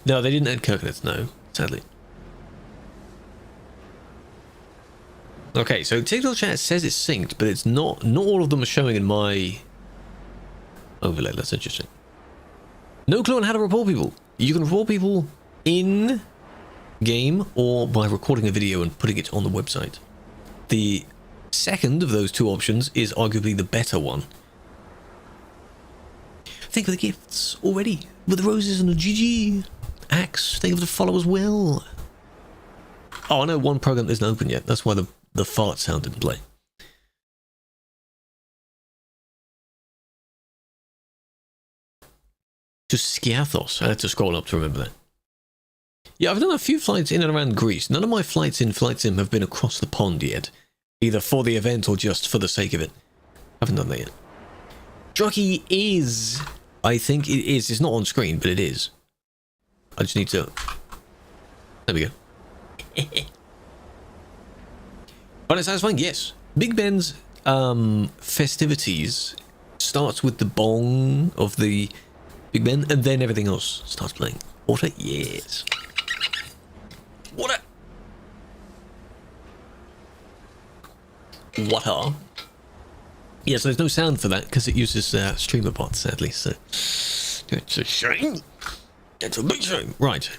No, they didn't add coconuts, no, sadly. Okay, so TikTok chat says it's synced, but it's not. Not all of them are showing in my overlay. That's interesting. No clue on how to report people. You can report people in game or by recording a video and putting it on the website. The second of those two options is arguably the better one. Think of the gifts already with the roses and the GG. Axe, think of the follow as well. Oh, I know one program isn't open yet. That's why the fart sound didn't play. To Skiathos. I had to scroll up to remember that. Yeah, I've done a few flights in and around Greece. None of my flights in Flight Sim have been across the pond yet. Either for the event or just for the sake of it. I haven't done that yet. Jockey is... I think it is. It's not on screen, but it is. I just need to... There we go. But it's satisfying? Yes. Big Ben's festivities starts with the bong of the Big Ben, and then everything else starts playing. Water? Yes. Water! Water? Yeah, so there's no sound for that, because it uses streamer bots, sadly, so... It's a shame. It's a big shame. Right.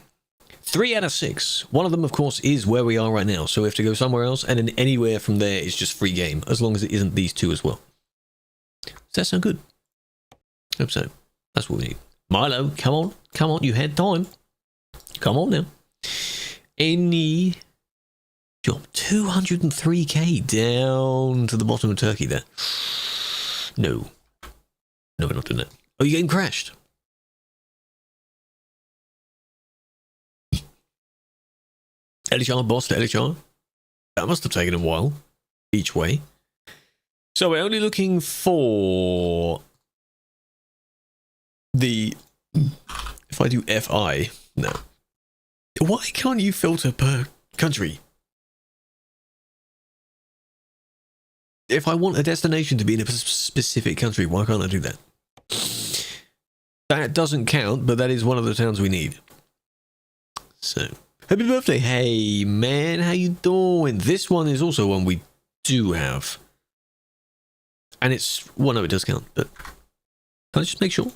3 out of 6. One of them, of course, is where we are right now, so we have to go somewhere else, and then anywhere from there is just free game, as long as it isn't these two as well. Does that sound good? Hope so. That's what we need. Milo, come on. Come on, you had time. Come on now. Any job. 203k down to the bottom of Turkey there. No. No, we're not doing that. Oh, your game crashed. LHR boss to LHR. That must have taken a while. Each way. So we're only looking for... the... If I do FI... No. Why can't you filter per country? If I want a destination to be in a specific country, why can't I do that? That doesn't count, but that is one of the towns we need. So... Happy birthday. Hey, man. How you doing? This one is also one we do have. And it's... Well, no, it does count, but... Can I just make sure?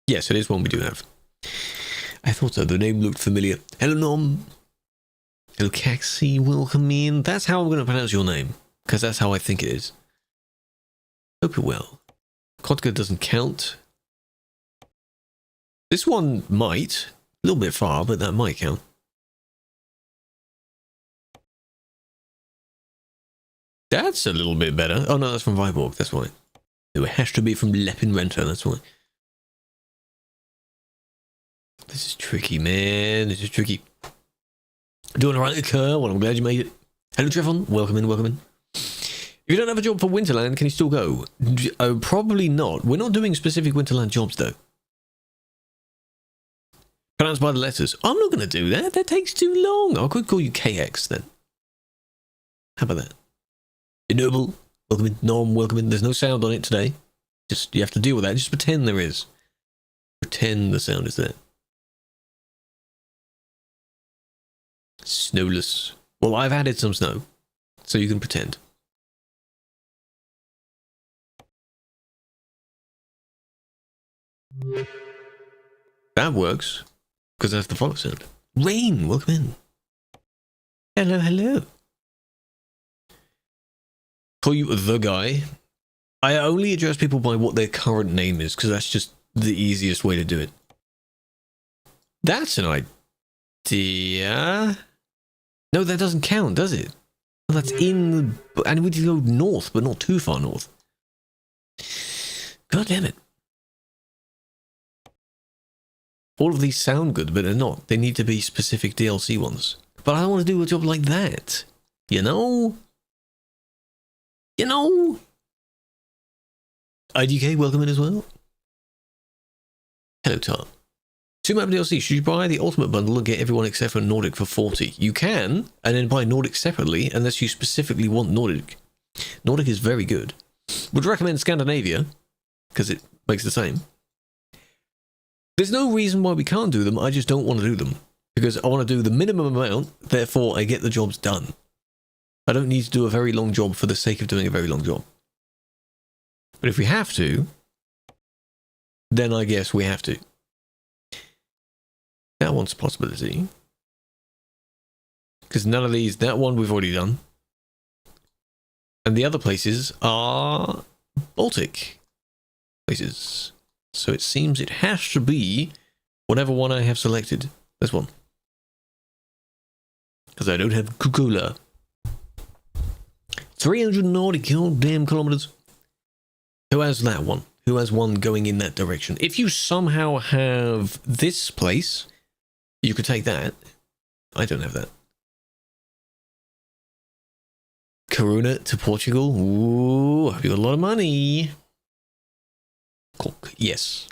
Yes, it is one we do have. I thought so. The name looked familiar. Hello, Nom. Hello, Caxi. Welcome in. That's how I'm going to pronounce your name. Because that's how I think it is. Hope you're well. Kotka doesn't count. This one might. A little bit far, but that might count. That's a little bit better. Oh no, that's from Viborg, that's why. It has to be from Lepin Renter, that's why. This is tricky, man. This is tricky. Doing alright, Kerr? Well, I'm glad you made it. Hello, Trevon. Welcome in, welcome in. If you don't have a job for Winterland, can you still go? Oh, probably not. We're not doing specific Winterland jobs, though. Pronounced by the letters. I'm not going to do that. That takes too long. I could call you KX, then. How about that? Noble, welcome in. Norm, welcome in. There's no sound on it today. Just, you have to deal with that. Just pretend there is. Pretend the sound is there. Snowless. Well, I've added some snow, so you can pretend. That works, because that's the follow sound. Rain, welcome in. Hello, hello. Call you the guy. I only address people by what their current name is, because that's just the easiest way to do it. That's an idea. No, that doesn't count, does it? Well, that's in the... And we need to go north, but not too far north. God damn it. All of these sound good, but they're not. They need to be specific DLC ones. But I don't want to do a job like that. You know? You know? IDK, welcome in as well. Hello, Tar. 2-map DLC. Should you buy the Ultimate Bundle and get everyone except for Nordic for 40? You can, and then buy Nordic separately, unless you specifically want Nordic. Nordic is very good. Would recommend Scandinavia, because it makes the same. There's no reason why we can't do them. I just don't want to do them. Because I want to do the minimum amount, therefore I get the jobs done. I don't need to do a very long job for the sake of doing a very long job. But if we have to, then I guess we have to. That one's a possibility. Because none of these, that one we've already done. And the other places are Baltic places. So it seems it has to be whatever one I have selected. This one. Because I don't have Coca-Cola. 300 Nordic damn kilometers. Who has that one? Who has one going in that direction? If you somehow have this place, you could take that. I don't have that. Coruna to Portugal. Ooh, have you got a lot of money? Cork, yes.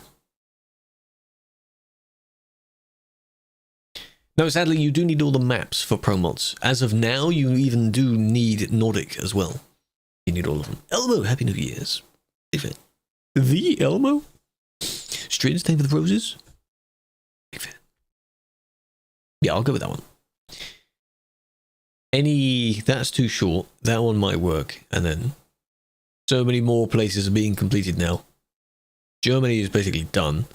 No, sadly, you do need all the maps for pro mods. As of now, you even do need Nordic as well. You need all of them. Elmo, Happy New Year's. Big fan. The Elmo? Strange Name for the Roses? Big fan. Yeah, I'll go with that one. That's too short. That one might work. And then so many more places are being completed now. Germany is basically done.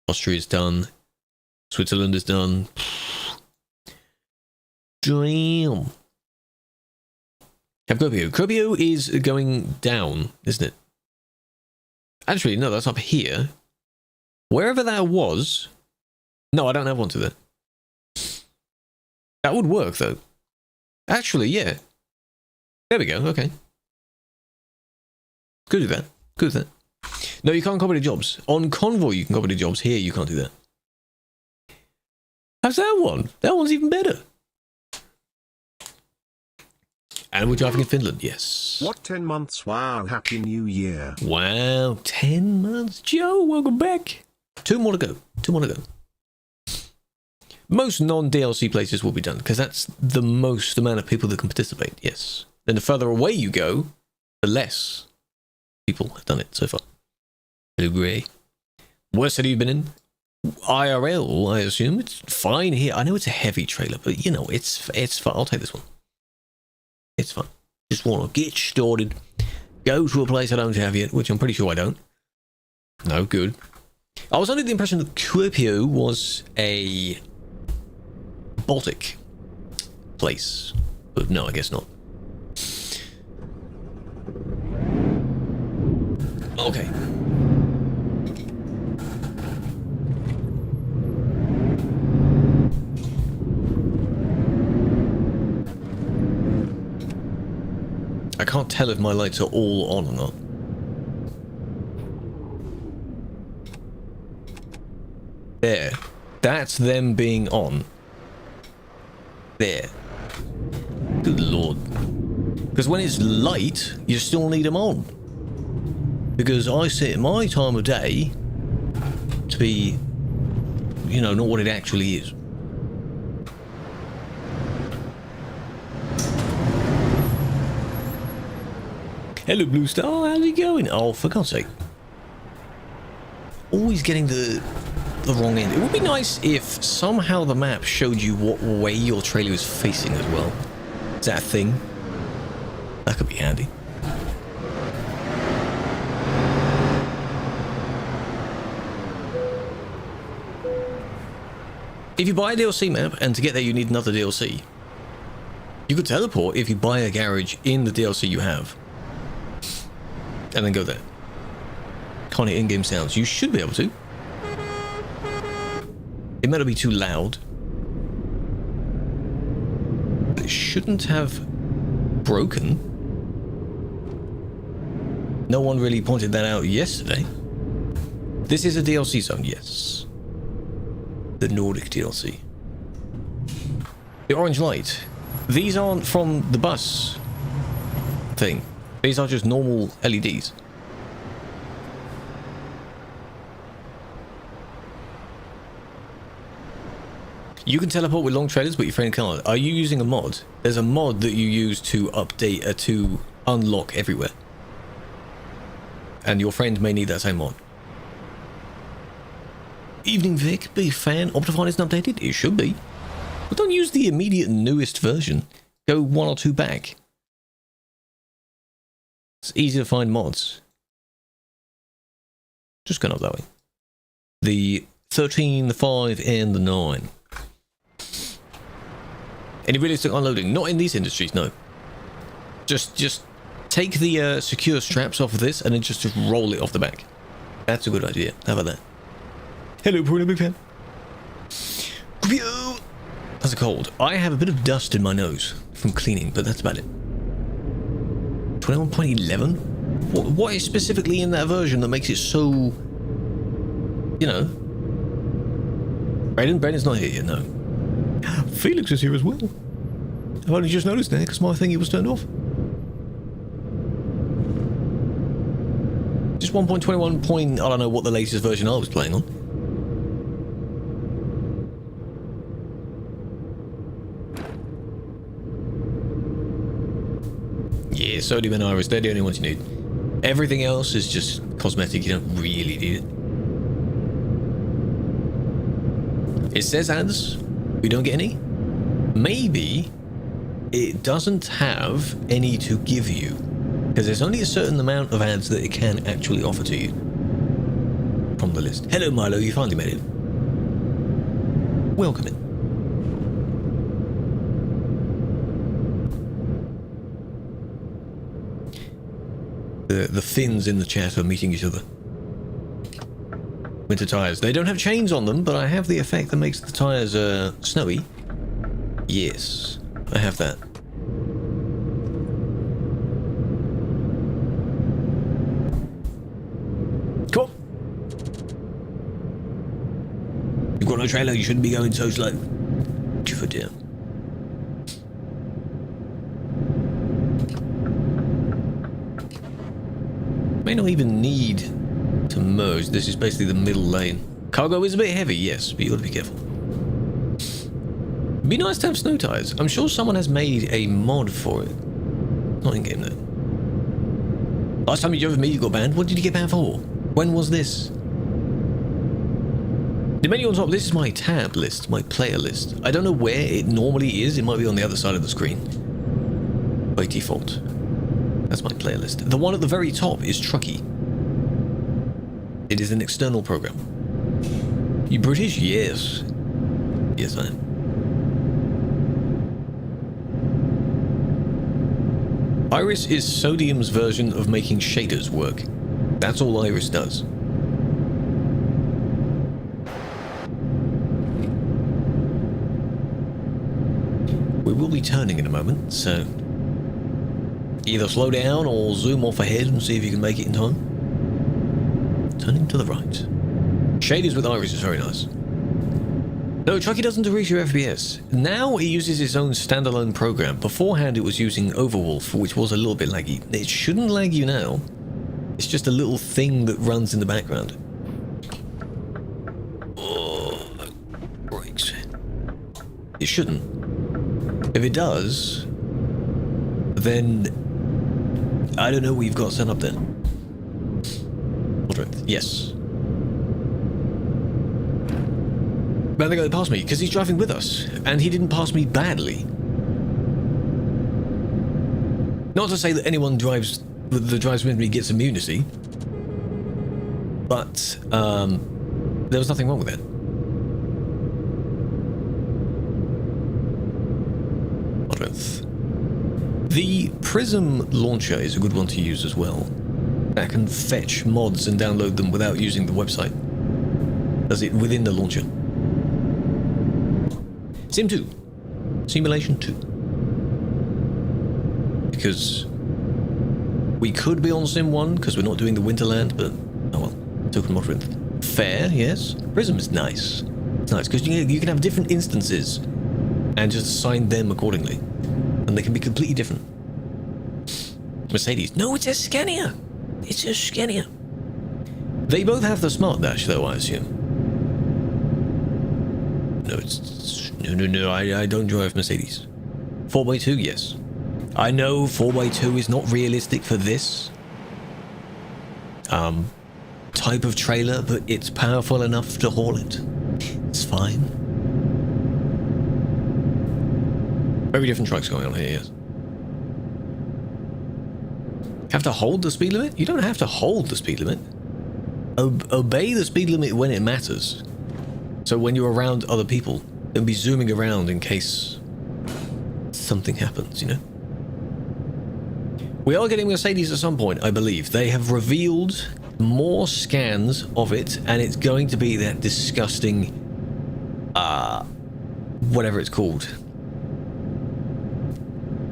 Austria is done. Switzerland is done. Damn. Kuopio. Kuopio is going down, isn't it? Actually, no, that's up here. Wherever that was... No, I don't have one to there. That would work, though. Actually, yeah. There we go, okay. Could do that. Could do that. No, you can't copy the jobs. On Convoy, you can copy the jobs. Here, you can't do that. How's that one? That one's even better. And we're driving in Finland, yes. What, 10 months? Wow, Happy New Year. Wow, 10 months. Joe, welcome back. 2 more to go. 2 more to go. Most non-DLC places will be done, because that's the most amount of people that can participate, yes. Then the further away you go, the less people have done it so far. Hello, Grey. Worst city you've been in? IRL, I assume. It's fine here. I know it's a heavy trailer, but you know, it's fun. I'll take this one. It's fun. Just want to get started. Go to a place I don't have yet, which I'm pretty sure I don't. No, good. I was under the impression that Kuopio was a Baltic place, but no, I guess not. Okay. I can't tell if my lights are all on or not. There. That's them being on. There. Good lord. Because when it's light, you still need them on. Because I set my time of day to be, you know, not what it actually is. Hello, Blue Star. How's it going? Oh, for God's sake. Always getting the wrong end. It would be nice if somehow the map showed you what way your trailer is facing as well. Is that a thing? That could be handy. If you buy a DLC map, and to get there you need another DLC, you could teleport if you buy a garage in the DLC you have. And then go there. Can't hear in-game sounds. You should be able to. It might not be too loud. But it shouldn't have broken. No one really pointed that out yesterday. This is a DLC zone, yes. The Nordic DLC. The orange light. These aren't from the bus thing. These are just normal LEDs. You can teleport with long trailers, but your friend can't. Are you using a mod? There's a mod that you use to update, to unlock everywhere. And your friend may need that same mod. Evening Vic, big fan. Optifine isn't updated? It should be. But don't use the immediate newest version. Go 1 or 2 back. It's easy to find mods. Just going up that way. The 13, the 5, and the 9. Any realistic unloading? Not in these industries, no. Just take the secure straps off of this and then just roll it off the back. That's a good idea. How about that? Hello, Bruno, big fan. How's it cold? I have a bit of dust in my nose from cleaning, but that's about it. 21.11? What is specifically in that version that makes it so... You know... Brandon's not here yet, no. Felix is here as well. I've only just noticed that because my thingy was turned off. Just 1.21 point... I don't know what the latest version I was playing on. Yeah, sodium and iris, they're the only ones you need. Everything else is just cosmetic, you don't really need it. It says ads, we don't get any. Maybe it doesn't have any to give you, because there's only a certain amount of ads that it can actually offer to you from the list. Hello Milo, you finally made it. Welcome in. The Finns in the chat are meeting each other. Winter tires. They don't have chains on them, but I have the effect that makes the tires snowy. Yes, I have that. Cool. You've got no trailer, you shouldn't be going so slow. Oh dear. May not even need to merge. This is basically the middle lane. Cargo is a bit heavy, yes, but you gotta be careful. It'd be nice to have snow tires. I'm sure someone has made a mod for it. Not in game though. Last time you drove with me, you got banned. What did you get banned for? When was this? The menu on top, this is my tab list, my player list. I don't know where it normally is. It might be on the other side of the screen. By default. That's my playlist. The one at the very top is Truckee. It is an external program. You British? Yes. Yes, I am. Iris is Sodium's version of making shaders work. That's all Iris does. We will be turning in a moment, so... either slow down or zoom off ahead and see if you can make it in time. Turning to the right. Shaders with Iris is very nice. No, Truckee doesn't decrease your FPS. Now it uses its own standalone program. Beforehand it was using Overwolf, which was a little bit laggy. It shouldn't lag you now. It's just a little thing that runs in the background. Oh, brakes. It shouldn't. If it does, then I don't know what you've got set up there. Yes. Man, the guy that passed me, because he's driving with us, and he didn't pass me badly. Not to say that anyone that drives with me gets immunity, but there was nothing wrong with it. The Prism launcher is a good one to use as well. That can fetch mods and download them without using the website. Does it within the launcher. Sim 2. Simulation 2. Because we could be on Sim 1 because we're not doing the Winterland, but oh well. Token Mothrin. Fair, yes. Prism is nice. It's nice because you can have different instances and just assign them accordingly. And they can be completely different. Mercedes. No, it's a Scania. It's a Scania. They both have the Smart Dash, though, I assume. No, No, I don't drive Mercedes. 4x2, yes. I know 4x2 is not realistic for this. type of trailer, but it's powerful enough to haul it. It's fine. Very different trucks going on here, yes. Have to hold the speed limit? You don't have to hold the speed limit. Obey the speed limit when it matters. So when you're around other people, don't be zooming around in case something happens, you know? We are getting Mercedes at some point, I believe. They have revealed more scans of it, and it's going to be that disgusting, whatever it's called.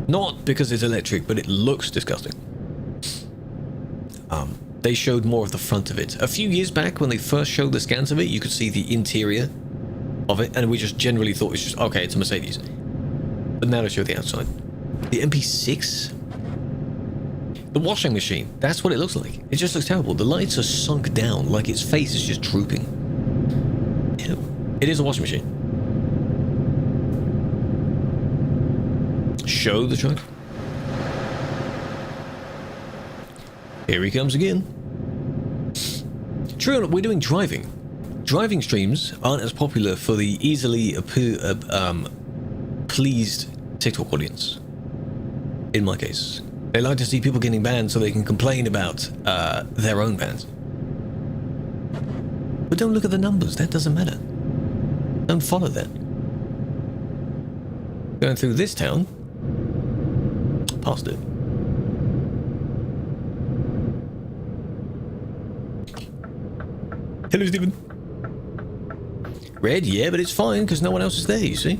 Not because it's electric, but it looks disgusting. They showed more of the front of it. A few years back, when they first showed the scans of it, you could see the interior of it, and we just generally thought it's just, okay, it's a Mercedes. But now they show the outside. The MP6? The washing machine, that's what it looks like. It just looks terrible. The lights are sunk down, like its face is just drooping. Ew. It is a washing machine. Show the truck. Here he comes again. True, we're doing driving. Driving streams aren't as popular for the easily pleased TikTok audience. In my case. They like to see people getting banned so they can complain about their own bans. But don't look at the numbers, that doesn't matter. Don't follow that. Going through this town. Past it. Hello, Stephen. Red, yeah, but it's fine because no one else is there, you see?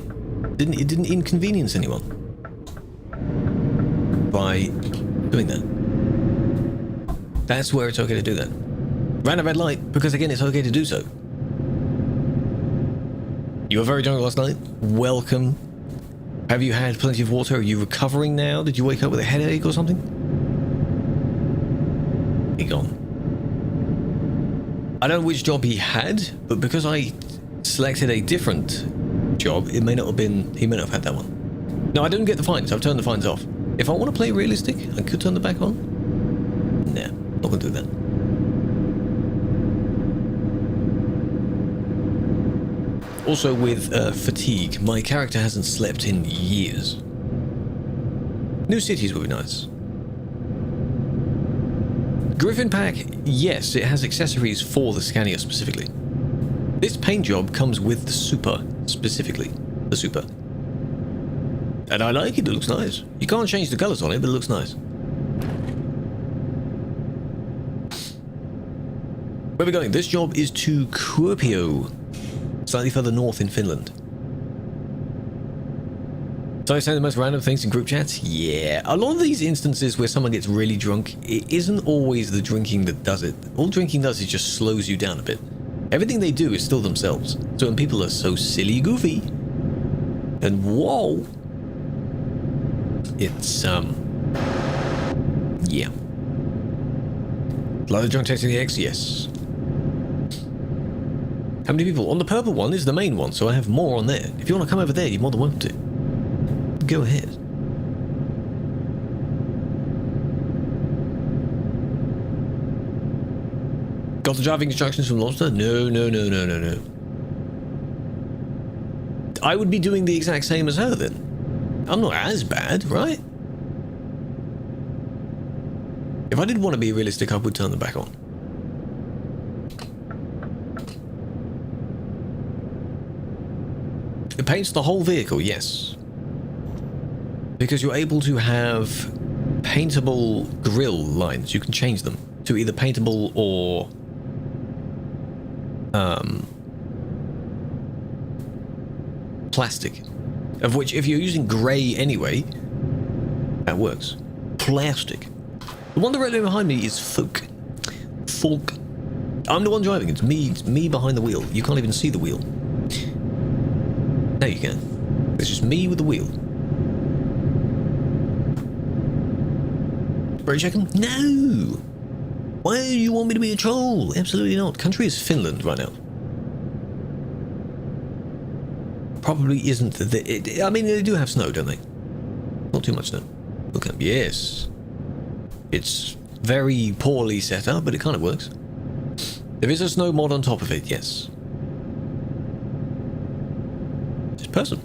It didn't inconvenience anyone by doing that. That's where it's okay to do that. Ran a red light because, again, it's okay to do so. You were very drunk last night. Welcome. Have you had plenty of water? Are you recovering now? Did you wake up with a headache or something? He gone. I don't know which job he had, but because I selected a different job, it may not have been. He may not have had that one. No, I didn't get the fines. I've turned the fines off. If I want to play realistic, I could turn them back on. Nah, not gonna do that. Also with fatigue, my character hasn't slept in years. New cities would be nice. Griffin Pack, yes, it has accessories for the Scania specifically. This paint job comes with the Super, specifically. The Super. And I like it, it looks nice. You can't change the colours on it, but it looks nice. Where are we going? This job is to Kuopio, slightly further north in Finland. So I say the most random things in group chats? Yeah. A lot of these instances where someone gets really drunk, it isn't always the drinking that does it. All drinking does is just slows you down a bit. Everything they do is still themselves. So when people are so silly goofy, and whoa, it's, yeah. A lot of drunk texting the X, yes. How many people? On the purple one is the main one, so I have more on there. If you want to come over there, you're more than welcome to. Go ahead. Got the driving instructions from Lobster? No. I would be doing the exact same as her then. I'm not as bad, right? If I did want to be realistic, I would turn them back on. It paints the whole vehicle, yes. Because you're able to have paintable grille lines. You can change them to either paintable or plastic. Of which, if you're using grey anyway, that works. Plastic. The one directly behind me is Folk. I'm the one driving. It's me behind the wheel. You can't even see the wheel. Now you can. It's just me with the wheel. Brake checking? No! Why do you want me to be a troll? Absolutely not. Country is Finland right now. Probably isn't I mean, they do have snow, don't they? Not too much snow. Okay, yes. It's very poorly set up, but it kind of works. There is a snow mod on top of it, yes. This person.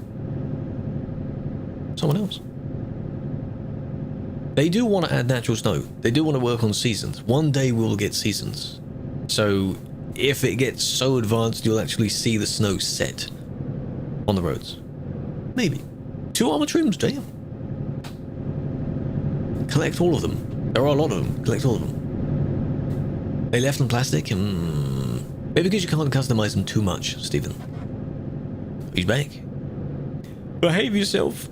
Someone else. They do want to add natural snow. They do want to work on seasons. One day we'll get seasons. So if it gets so advanced, you'll actually see the snow set on the roads. Maybe. 2 armor trims, damn. Collect all of them. There are a lot of them. Collect all of them. They left them plastic? Maybe because you can't customize them too much, Stephen. He's back. Behave yourself.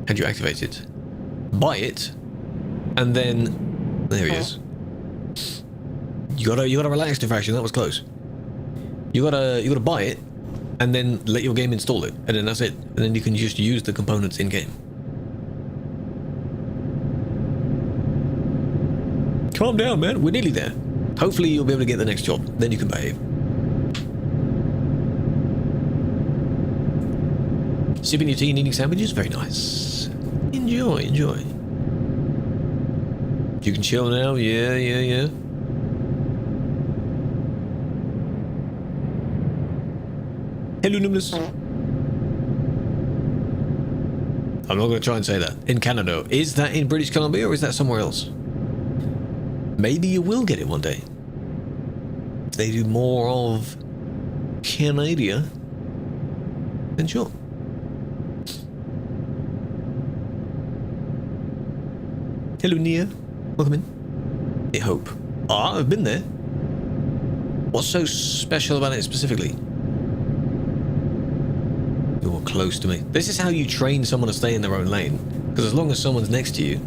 How'd you activate it? Buy it, and then there he is. You gotta relax, Diffraction. That was close. You gotta buy it, and then let your game install it, and then that's it. And then you can just use the components in game. Calm down, man. We're nearly there. Hopefully you'll be able to get the next job. Then you can behave. Sipping your tea and eating sandwiches? Very nice. Enjoy, enjoy. You can chill now? Yeah. Hello, Numerous. I'm not going to try and say that. In Canada. Is that in British Columbia or is that somewhere else? Maybe you will get it one day. If they do more of Canada, then sure. Hello, Nia. Welcome in. I hope. Ah, I've been there. What's so special about it specifically? You're close to me. This is how you train someone to stay in their own lane. Because as long as someone's next to you,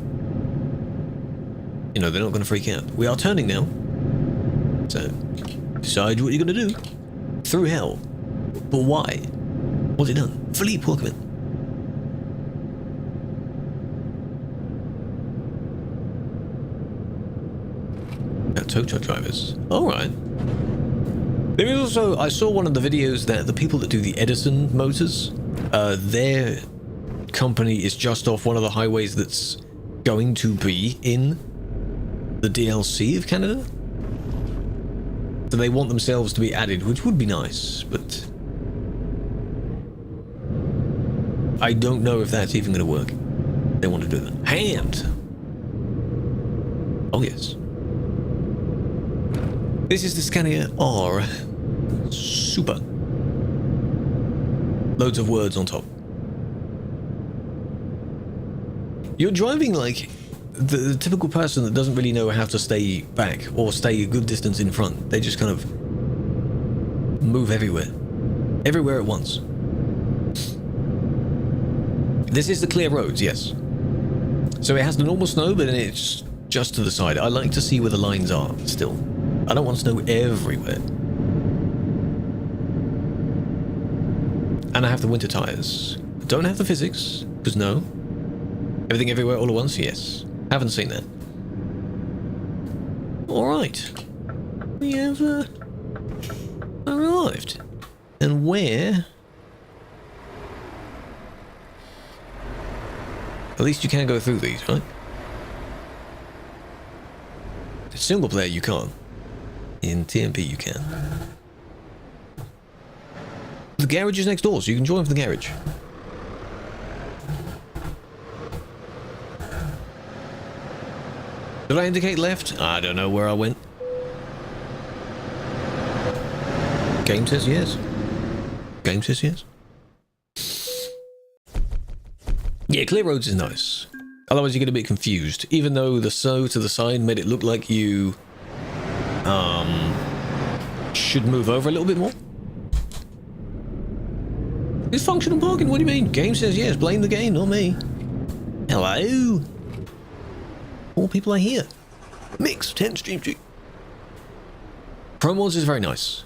you know, they're not going to freak out. We are turning now. So, decide what you're going to do. Through hell. But why? What's it done? Philippe, welcome in. Tow truck drivers. Alright. There is also, I saw one of the videos that the people that do the Edison motors, their company is just off one of the highways that's going to be in the DLC of Canada. So they want themselves to be added, which would be nice, but I don't know if that's even going to work. They want to do that. Hand! Oh yes. This is the Scania R. Super. Loads of words on top. You're driving like the typical person that doesn't really know how to stay back or stay a good distance in front. They just kind of move everywhere. Everywhere at once. This is the clear roads, yes. So it has the normal snow, but then it's just to the side. I like to see where the lines are still. I don't want snow everywhere. And I have the winter tires. Don't have the physics, because no. Everything everywhere all at once? Yes. Haven't seen that. Alright. We have arrived. And where? At least you can go through these, right? Single player you can't. In TMP you can. The garage is next door, so you can join for the garage. Did I indicate left? I don't know where I went. Game says yes. Game says yes. Yeah, clear roads is nice. Otherwise you get a bit confused. Even though the snow to the side made it look like you should move over a little bit more. It's functional parking, what do you mean? Game says yes, blame the game, not me. Hello? More people are here. Mix, 10 stream G. Pro mods is very nice.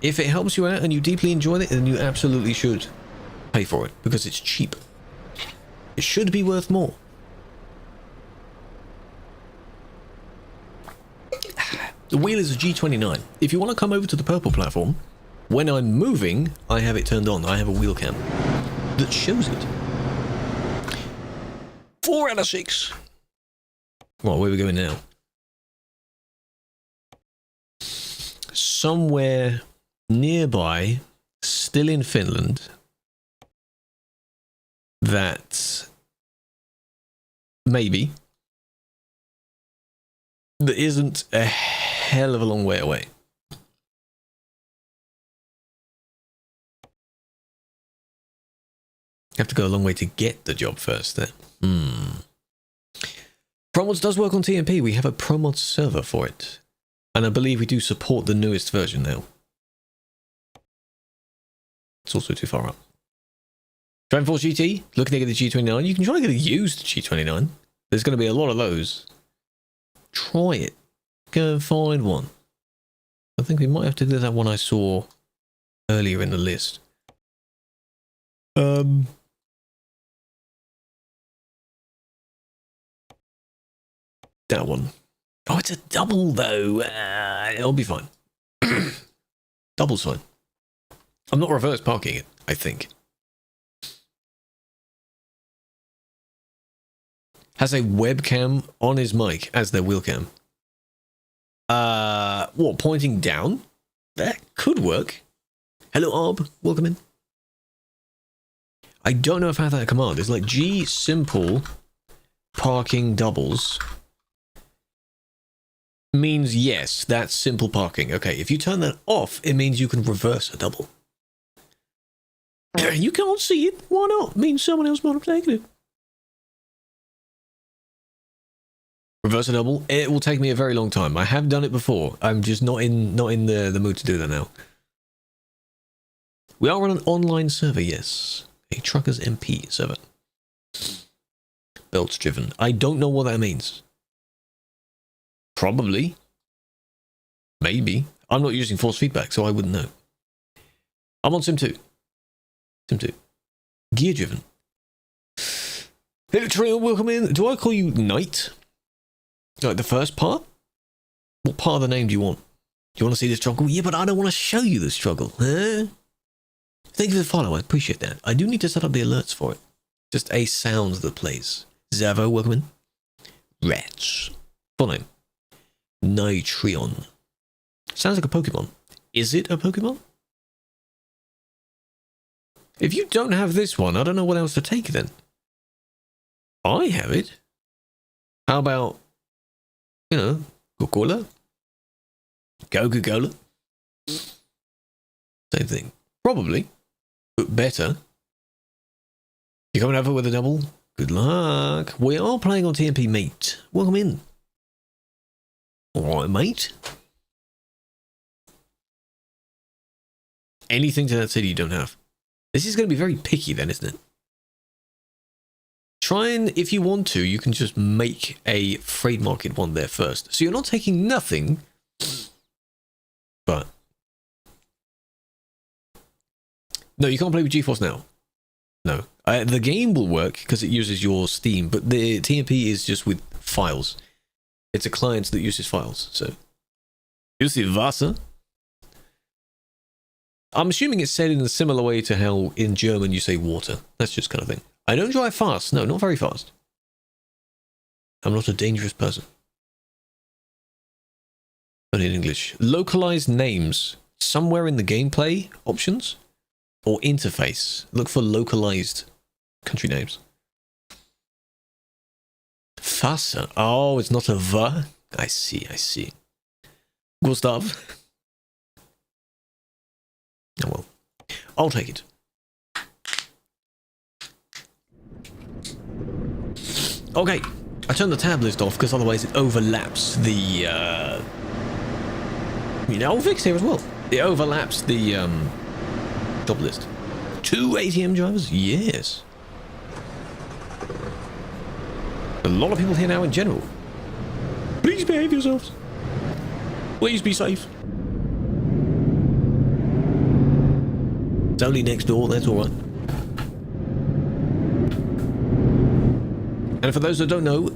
If it helps you out and you deeply enjoy it, then you absolutely should pay for it, because it's cheap. It should be worth more. The wheel is a G29. If you want to come over to the purple platform, when I'm moving, I have it turned on. I have a wheel cam that shows it. 4 out of 6. Well, where are we going now? Somewhere nearby, still in Finland, that maybe that isn't a hell of a long way away. Have to go a long way to get the job first there. Promods does work on TMP. We have a Promods server for it. And I believe we do support the newest version now. It's also too far up. Dragon Force GT, looking to get the G29. You can try to get a used G29. There's going to be a lot of those. Try it. Go and find one. I think we might have to do that one I saw earlier in the list. That one. Oh, it's a double though. It'll be fine. Double's fine. I'm not reverse parking it, I think. Has a webcam on his mic as their wheel cam. What, pointing down? That could work. Hello, Arb. Welcome in. I don't know if I have that command. It's like G simple parking doubles means yes, that's simple parking. Okay, if you turn that off, it means you can reverse a double. You can't see it. Why not? It means someone else might have taken it. Reverse a double. It will take me a very long time. I have done it before. I'm just not in the mood to do that now. We are on an online server, yes. A Truckers MP server. Belts driven. I don't know what that means. Probably. Maybe. I'm not using force feedback, so I wouldn't know. I'm on Sim 2. Sim 2. Gear driven. Hey, Trio, welcome in. Do I call you Knight? Like the first part? What part of the name do you want? Do you want to see the struggle? Yeah, but I don't want to show you the struggle. Huh? Thank you for the follow. I appreciate that. I do need to set up the alerts for it. Just a sound that plays. Zavo, welcome in. Rats. Full name. Nitrion. Sounds like a Pokemon. Is it a Pokemon? If you don't have this one, I don't know what else to take then. I have it. How about, you know, Coca-Cola? Coca-Cola? Same thing. Probably. But better. You coming over with a double? Good luck. We are playing on TMP, mate. Welcome in. Alright, mate. Anything to that city you don't have. This is going to be very picky then, isn't it? Try and, if you want to, you can just make a freight market one there first. So you're not taking nothing, but... No, you can't play with GeForce now. No. The game will work because it uses your Steam, but the TMP is just with files. It's a client that uses files, so... You see Wasser? I'm assuming it's said in a similar way to how in German you say water. That's just kind of thing. I don't drive fast. No, not very fast. I'm not a dangerous person. But in English. Localized names. Somewhere in the gameplay options or interface. Look for localized country names. Fasse. Oh, it's not a V. I see, I see. Gustav. Oh well. I'll take it. Okay. I turned the tab list off because otherwise it overlaps the you know, Vic's here as well. It overlaps the job list. 2 ATM drivers? Yes. A lot of people here now in general. Please behave yourselves. Please be safe. It's only next door, that's alright. And for those that don't know,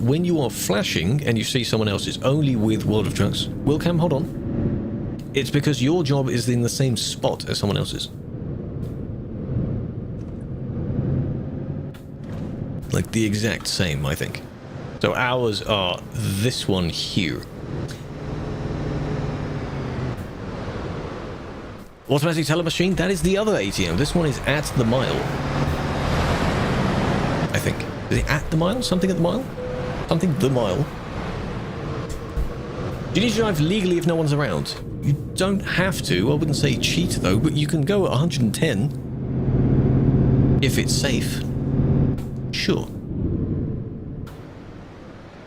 when you are flashing and you see someone else's only with World of Trucks, Willcam, hold on. It's because your job is in the same spot as someone else's. Like the exact same, I think. So ours are this one here. Automatic teller machine, that is the other ATM. This one is at the mile. I think. Is it at the mile? Something at the mile? Something the mile. Do you need to drive legally if no one's around? You don't have to. I wouldn't say cheat though, but you can go at 110 if it's safe. Sure.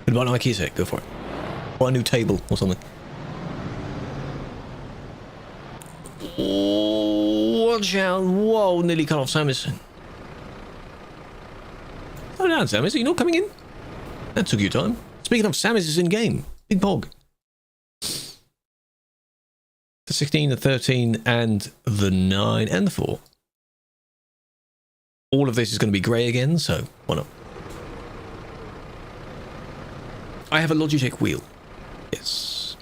Could buy an IKEA set, go for it. Buy a new table or something. Oh, watch out. Whoa, nearly cut off Samus. Slow down, Samus. Are you not coming in? That took you time. Speaking of, Samus is in game. Big Pog. The 16, the 13, and the 9, and the 4. All of this is going to be grey again, so why not? I have a Logitech wheel. Yes.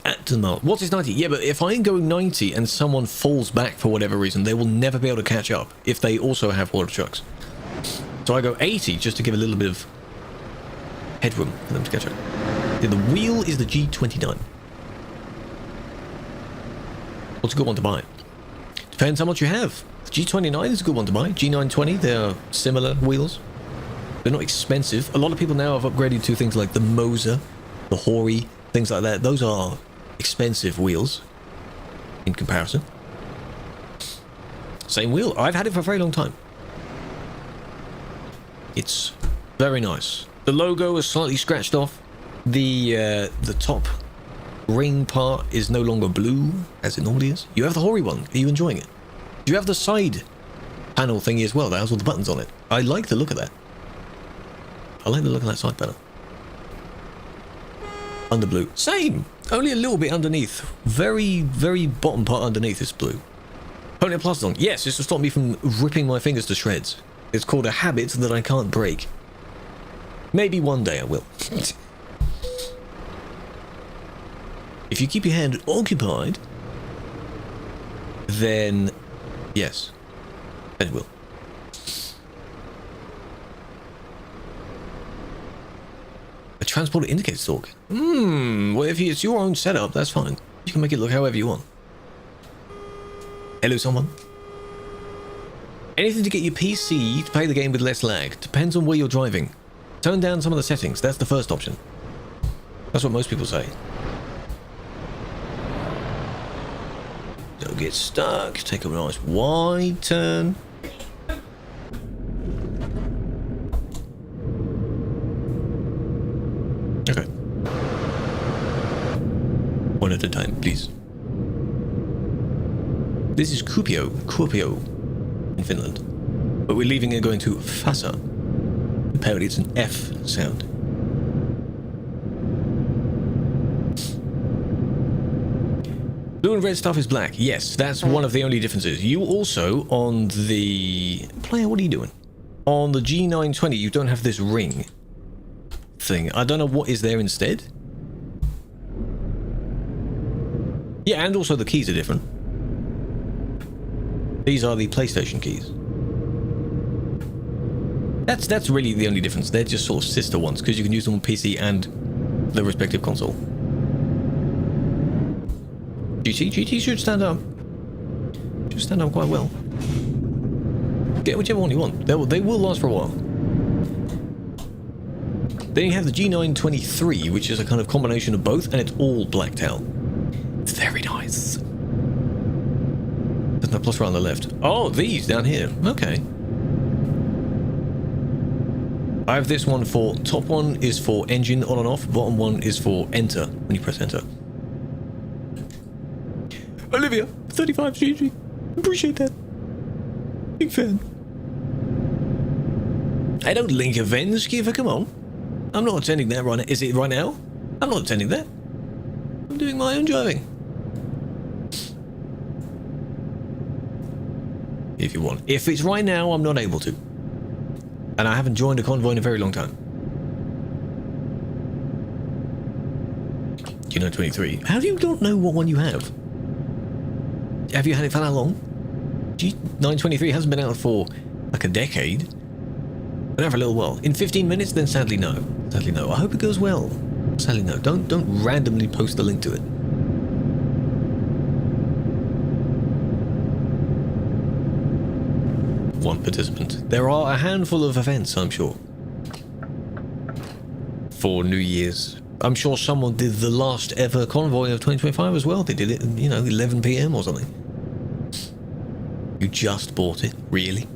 At the mile. What is 90? Yeah, but if I'm going 90 and someone falls back for whatever reason, they will never be able to catch up if they also have water trucks. So I go 80 just to give a little bit of headroom for them to catch up. Yeah, the wheel is the G29. What's a good one to buy? Depends how much you have. G29 is a good one to buy. G920, they're similar wheels. They're not expensive. A lot of people now have upgraded to things like the Moser, the Hori, things like that. Those are expensive wheels in comparison. Same wheel. I've had it for a very long time. It's very nice. The logo is slightly scratched off. The top ring part is no longer blue as it normally is. You have the Hori one. Are you enjoying it? Do you have the side panel thingy as well that has all the buttons on it? I like the look of that. I like the look of that side panel. Under blue. Same! Only a little bit underneath. Very, very bottom part underneath is blue. Putting a plaster on. Yes, it's to stop me from ripping my fingers to shreds. It's called a habit that I can't break. Maybe one day I will. If you keep your hand occupied, then yes, then it will. A transporter indicates torque. Well, if it's your own setup, that's fine. You can make it look however you want. Hello, someone. Anything to get your PC to play the game with less lag. Depends on where you're driving. Turn down some of the settings. That's the first option. That's what most people say. Don't get stuck. Take a nice wide turn. Okay. One at a time, please. This is Kuopio in Finland. But we're leaving and going to Fasa. Apparently it's an F sound. Blue and red stuff is black. Yes, that's one of the only differences. You also, on the... Player, what are you doing? On the G920, you don't have this ring thing. I don't know what is there instead. Yeah, and also the keys are different. These are the PlayStation keys. That's really the only difference. They're just sort of sister ones, because you can use them on PC and the respective console. GT should stand up. Should stand up quite well. Get whichever one you want. They will last for a while. Then you have the G923, which is a kind of combination of both, and it's all blacked out. It's very nice. There's no plus right on the left. Oh, these down here. Okay. I have this one for... Top one is for engine on and off. Bottom one is for enter, when you press enter. Olivia, 35 GG. Appreciate that. Big fan. I don't link events, Kiefer, come on. I'm not attending that right now. Is it right now? I'm not attending that. I'm doing my own driving. If you want. If it's right now, I'm not able to. And I haven't joined a convoy in a very long time. G923. How do you not know what one you have? Have you had it for how long? G923 hasn't been out for like a decade. Been out for a little while. In 15 minutes, then sadly no. Sadly no. I hope it goes well. Sadly no. Don't randomly post the link to it. One participant. There are a handful of events, I'm sure. For New Year's. I'm sure someone did the last ever convoy of 2025 as well. They did it, 11 PM or something. You just bought it? Really?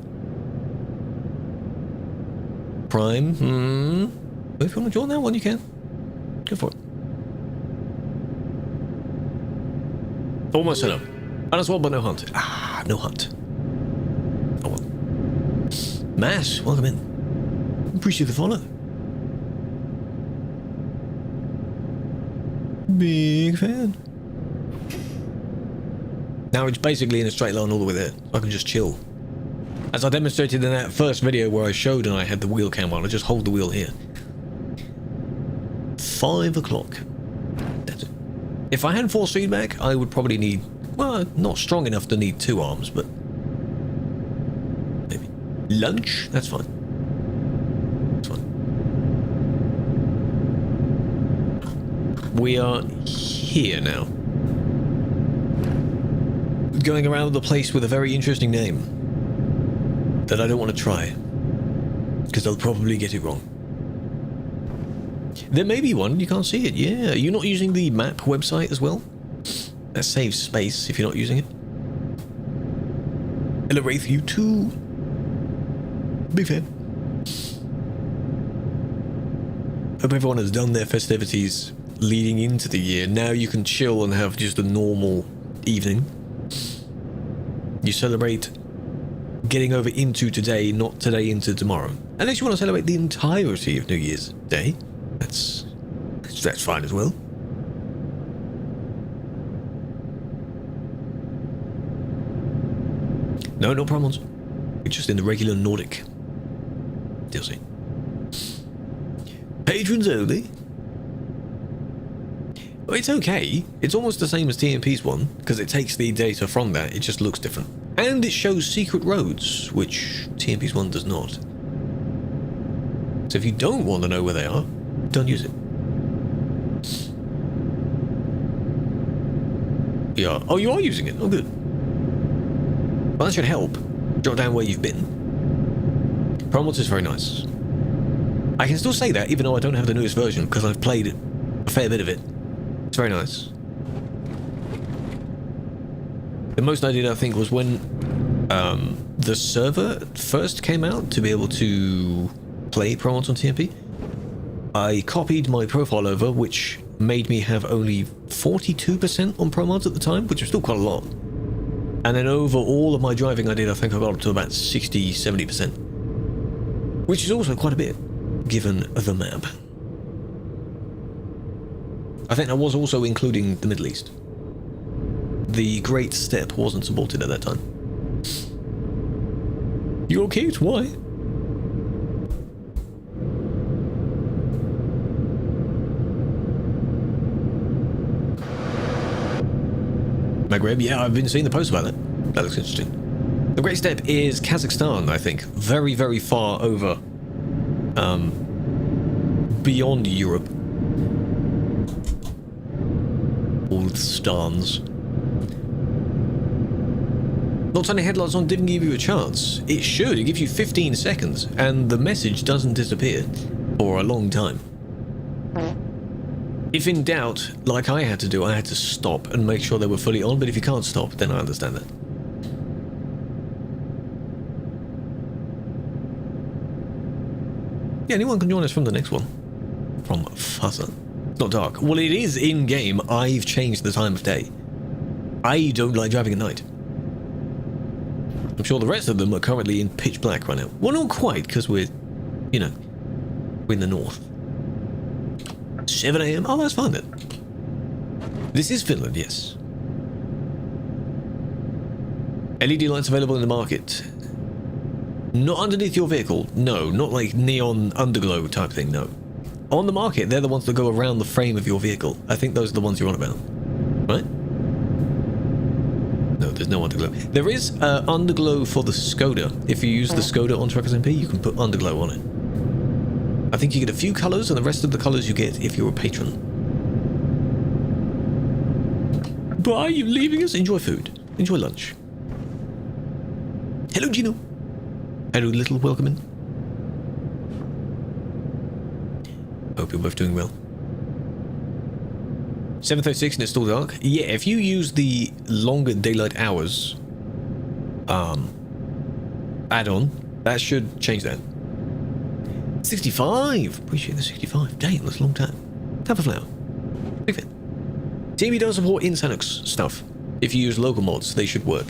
Prime? If you want to join that one, you can. Go for it. Almost set up. And as well, but no hunt. No hunt. Oh well. Mass, welcome in. Appreciate the follow. Big fan. Now it's basically in a straight line all the way there. I can just chill. As I demonstrated in that first video where I showed and I had the wheel cam on, I just hold the wheel here. 5 o'clock. That's it. If I had force feedback, I would probably need, well, not strong enough to need 2 arms, but maybe. Lunch? That's fine. That's fine. We are here now. Going around the place with a very interesting name that I don't want to try because I'll probably get it wrong. There may be one, you can't see it. Yeah, you're not using the map website as well? That saves space if you're not using it. Hello Wraith, you too. Big fan. Hope everyone has done their festivities leading into the year. Now you can chill and have just a normal evening. You celebrate getting over into today, not today into tomorrow. Unless you want to celebrate the entirety of New Year's Day. That's fine as well. No problems. It's just in the regular Nordic DLC. Patrons only. It's okay. It's almost the same as TMP's one, because it takes the data from that, it just looks different. And it shows secret roads, which TMP's one does not. So if you don't want to know where they are, don't use it. Yeah. Oh, you are using it. Oh, good. Well, that should help. Jot down where you've been. Promos is very nice. I can still say that, even though I don't have the newest version, because I've played a fair bit of it. It's very nice. The most I did, I think, was when the server first came out to be able to play Promos on TMP. I copied my profile over, which made me have only 42% on Pro Mods at the time, which was still quite a lot. And then over all of my driving I did, I think I got up to about 60-70%. Which is also quite a bit, given the map. I think that was also including the Middle East. The Great Steppe wasn't supported at that time. You okay? Why? Maghreb, yeah, I've been seeing the post about that. That looks interesting. The Great Steppe is Kazakhstan, I think. Very, very far over. Beyond Europe. All the stans. Not turning headlights on didn't give you a chance. It should. It gives you 15 seconds, and the message doesn't disappear for a long time. If in doubt, like I had to do, I had to stop and make sure they were fully on, but if you can't stop, then I understand that. Yeah, anyone can join us from the next one. From Fuzzer. It's not dark. Well, it is in-game. I've changed the time of day. I don't like driving at night. I'm sure the rest of them are currently in pitch black right now. Well, not quite, because we're, we're in the north. 7 AM? Oh, that's fine then. This is Finland, yes. LED lights available in the market. Not underneath your vehicle. No, not like neon underglow type thing, no. On the market, they're the ones that go around the frame of your vehicle. I think those are the ones you're on about. Right? No, there's no underglow. There is underglow for the Skoda. If you use the Skoda on Truckers MP, you can put underglow on it. I think you get a few colours, and the rest of the colours you get if you're a patron. Bye, you leaving us? Enjoy food. Enjoy lunch. Hello, Gino. Hello, little welcome in. Hope you're both doing well. 7:36 and it's still dark. Yeah, if you use the longer daylight hours add-on, that should change that. 65! Appreciate the 65. Damn, that's a long time. Tap a flower. Big fan. TV does support Insanux stuff. If you use local mods, they should work.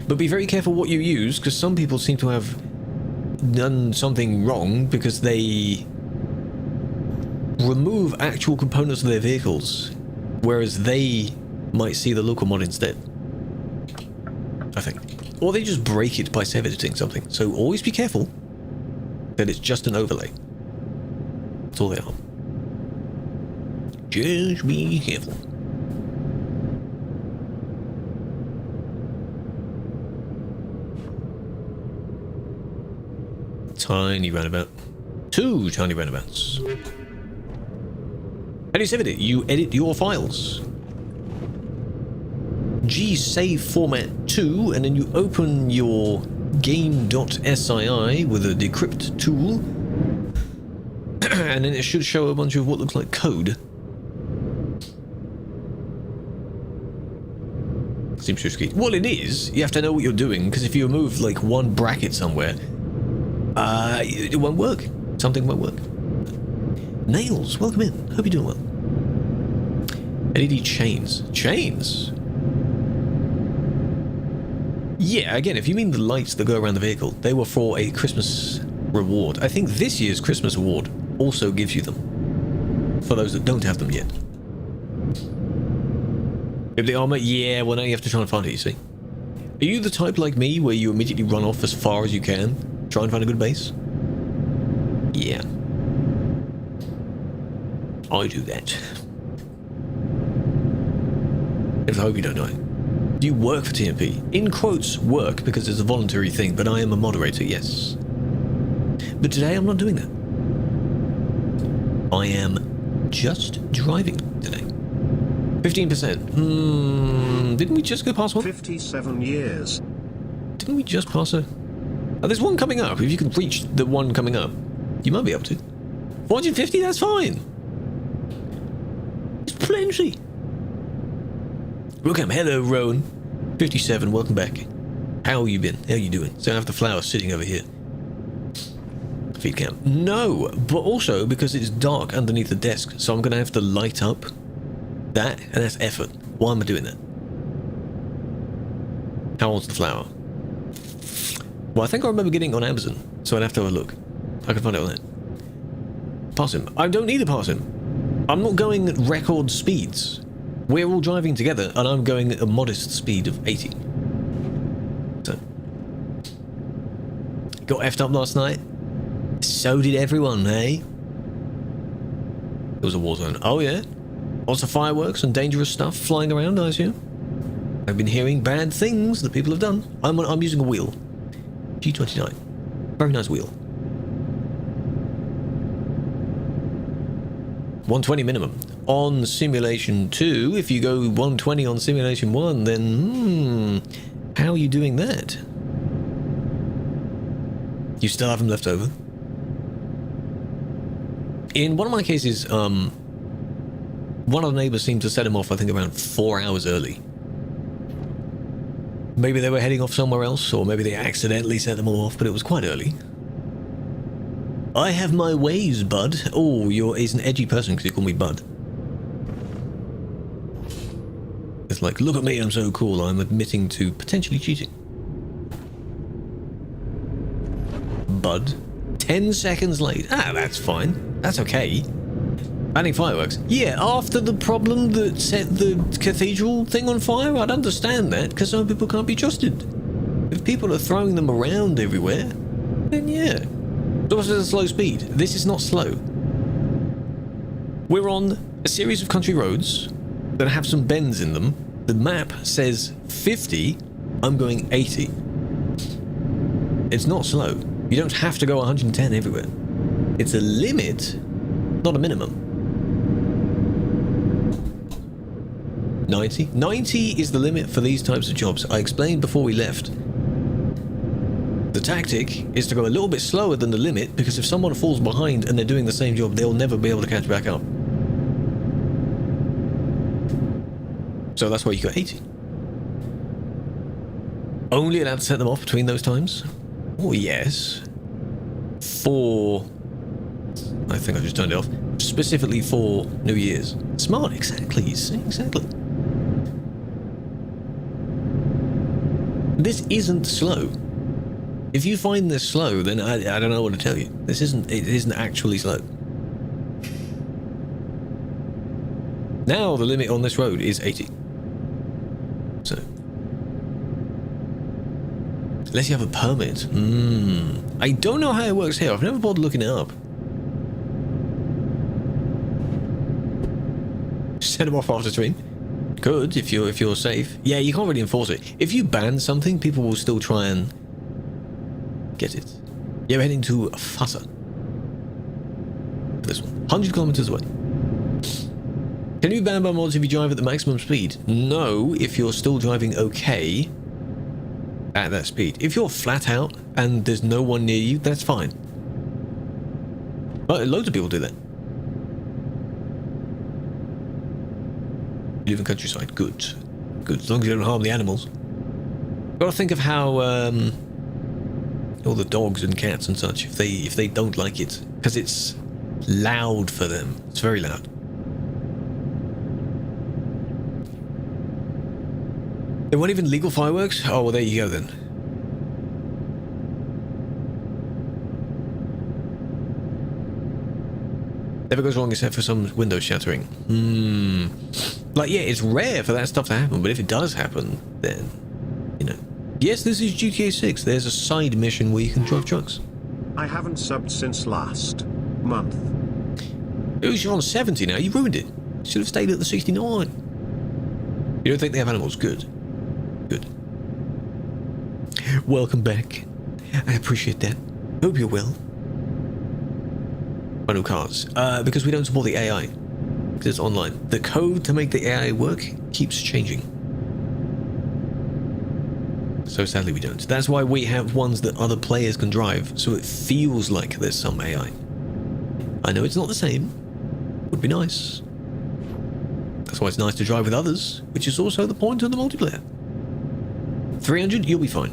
But be very careful what you use, because some people seem to have done something wrong because they remove actual components of their vehicles, whereas they might see the local mod instead. I think. Or they just break it by save editing something. So always be careful that it's just an overlay. That's all they are. Just be careful. Tiny roundabout. 2 tiny roundabouts. How do you save it? You edit your files. G-save format 2, and then you open your game.sii with a decrypt tool, and then it should show a bunch of what looks like code. Seems risky. Well, it is. You have to know what you're doing, because if you remove like one bracket somewhere, it won't work. Something won't work. Nails, welcome in. Hope you're doing well. LED chains. Chains? Yeah, again, if you mean the lights that go around the vehicle, they were for a Christmas reward. I think this year's Christmas award also gives you them. For those that don't have them yet. If the armor, yeah, well now you have to try and find it, you see. Are you the type like me where you immediately run off as far as you can? Try and find a good base? Yeah. I do that. I hope you don't know it. Do you work for TMP? In quotes, work, because it's a voluntary thing, but I am a moderator, yes. But today I'm not doing that. I am just driving today. 15%. Didn't we just go past one? 57 years. Didn't we just pass a... Oh, there's one coming up. If you can reach the one coming up, you might be able to. 450, that's fine. It's plenty. Welcome, hello, Rowan. 57, welcome back. How you been? How you doing? So I have the flower sitting over here. Feed cam. No, but also because it's dark underneath the desk, so I'm going to have to light up that, and that's effort. Why am I doing that? How old's the flower? Well, I think I remember getting it on Amazon, so I'd have to have a look. I can find it on there. Pass him. I don't need to pass him. I'm not going at record speeds. We're all driving together, and I'm going at a modest speed of 80. So. Got effed up last night? So did everyone, eh? It was a war zone. Oh, yeah? Lots of fireworks and dangerous stuff flying around, I assume? I've been hearing bad things that people have done. I'm using a wheel. G29. Very nice wheel. 120 minimum. On Simulation 2, if you go 120 on Simulation 1, then, how are you doing that? You still have them left over? In one of my cases, one of the neighbors seemed to set him off, I think, around 4 hours early. Maybe they were heading off somewhere else, or maybe they accidentally set them all off, but it was quite early. I have my ways, bud. Oh, he's an edgy person because you call me bud. It's like, look at me, I'm so cool. I'm admitting to potentially cheating. Bud. 10 seconds late. Ah, that's fine. That's okay. Banning fireworks. Yeah, after the problem that set the cathedral thing on fire, I'd understand that, because some people can't be trusted. If people are throwing them around everywhere, then yeah. So what's at a slow speed? This is not slow. We're on a series of country roads that have some bends in them. The map says 50, I'm going 80. It's not slow. You don't have to go 110 everywhere. It's a limit, not a minimum. 90? 90 is the limit for these types of jobs. I explained before we left. The tactic is to go a little bit slower than the limit, because if someone falls behind and they're doing the same job, they'll never be able to catch back up. So that's why you got 80. Only allowed to set them off between those times? Oh, yes. For... I think I just turned it off. Specifically for New Year's. Smart, exactly. Exactly. This isn't slow. If you find this slow, then I don't know what to tell you. It isn't actually slow. Now the limit on this road is 80. So, unless you have a permit. I don't know how it works here. I've never bothered looking it up. Set them off after stream. Good, if you're safe. Yeah, you can't really enforce it. If you ban something, people will still try and get it. You're heading to Fassa. This one. 100 kilometers away. Can you ban by mods if you drive at the maximum speed? No, if you're still driving okay at that speed. If you're flat out and there's no one near you, that's fine. But loads of people do that. You live in countryside. Good. Good. As long as you don't harm the animals. Got to think of how all the dogs and cats and such, if they don't like it, because it's loud for them. It's very loud. They weren't even legal fireworks? Oh, well, there you go then. Never goes wrong except for some window shattering. Like, yeah, it's rare for that stuff to happen, but if it does happen, then, you know. Yes, this is GTA 6. There's a side mission where you can drive trucks. I haven't subbed since last month. Oh, you're on 70 now. You ruined it. You should have stayed at the 69. You don't think they have animals? Good. Good. Welcome back. I appreciate that. Hope you're well. Manual cars. Because we don't support the AI. Because it's online. The code to make the AI work keeps changing. So sadly we don't. That's why we have ones that other players can drive, so it feels like there's some AI. I know it's not the same. Would be nice. That's why it's nice to drive with others, which is also the point of the multiplayer. 300, you'll be fine.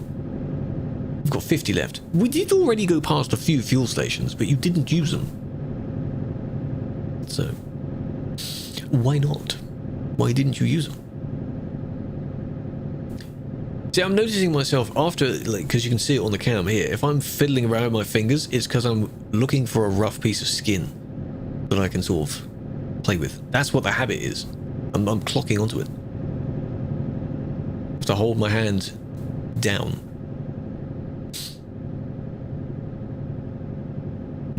We've got 50 left. We did already go past a few fuel stations, but you didn't use them. So, why not? Why didn't you use them? See, I'm noticing myself after, like, because you can see it on the cam here, if I'm fiddling around with my fingers, it's because I'm looking for a rough piece of skin that I can sort of play with. That's what the habit is. I'm clocking onto it. I have to hold my hand down.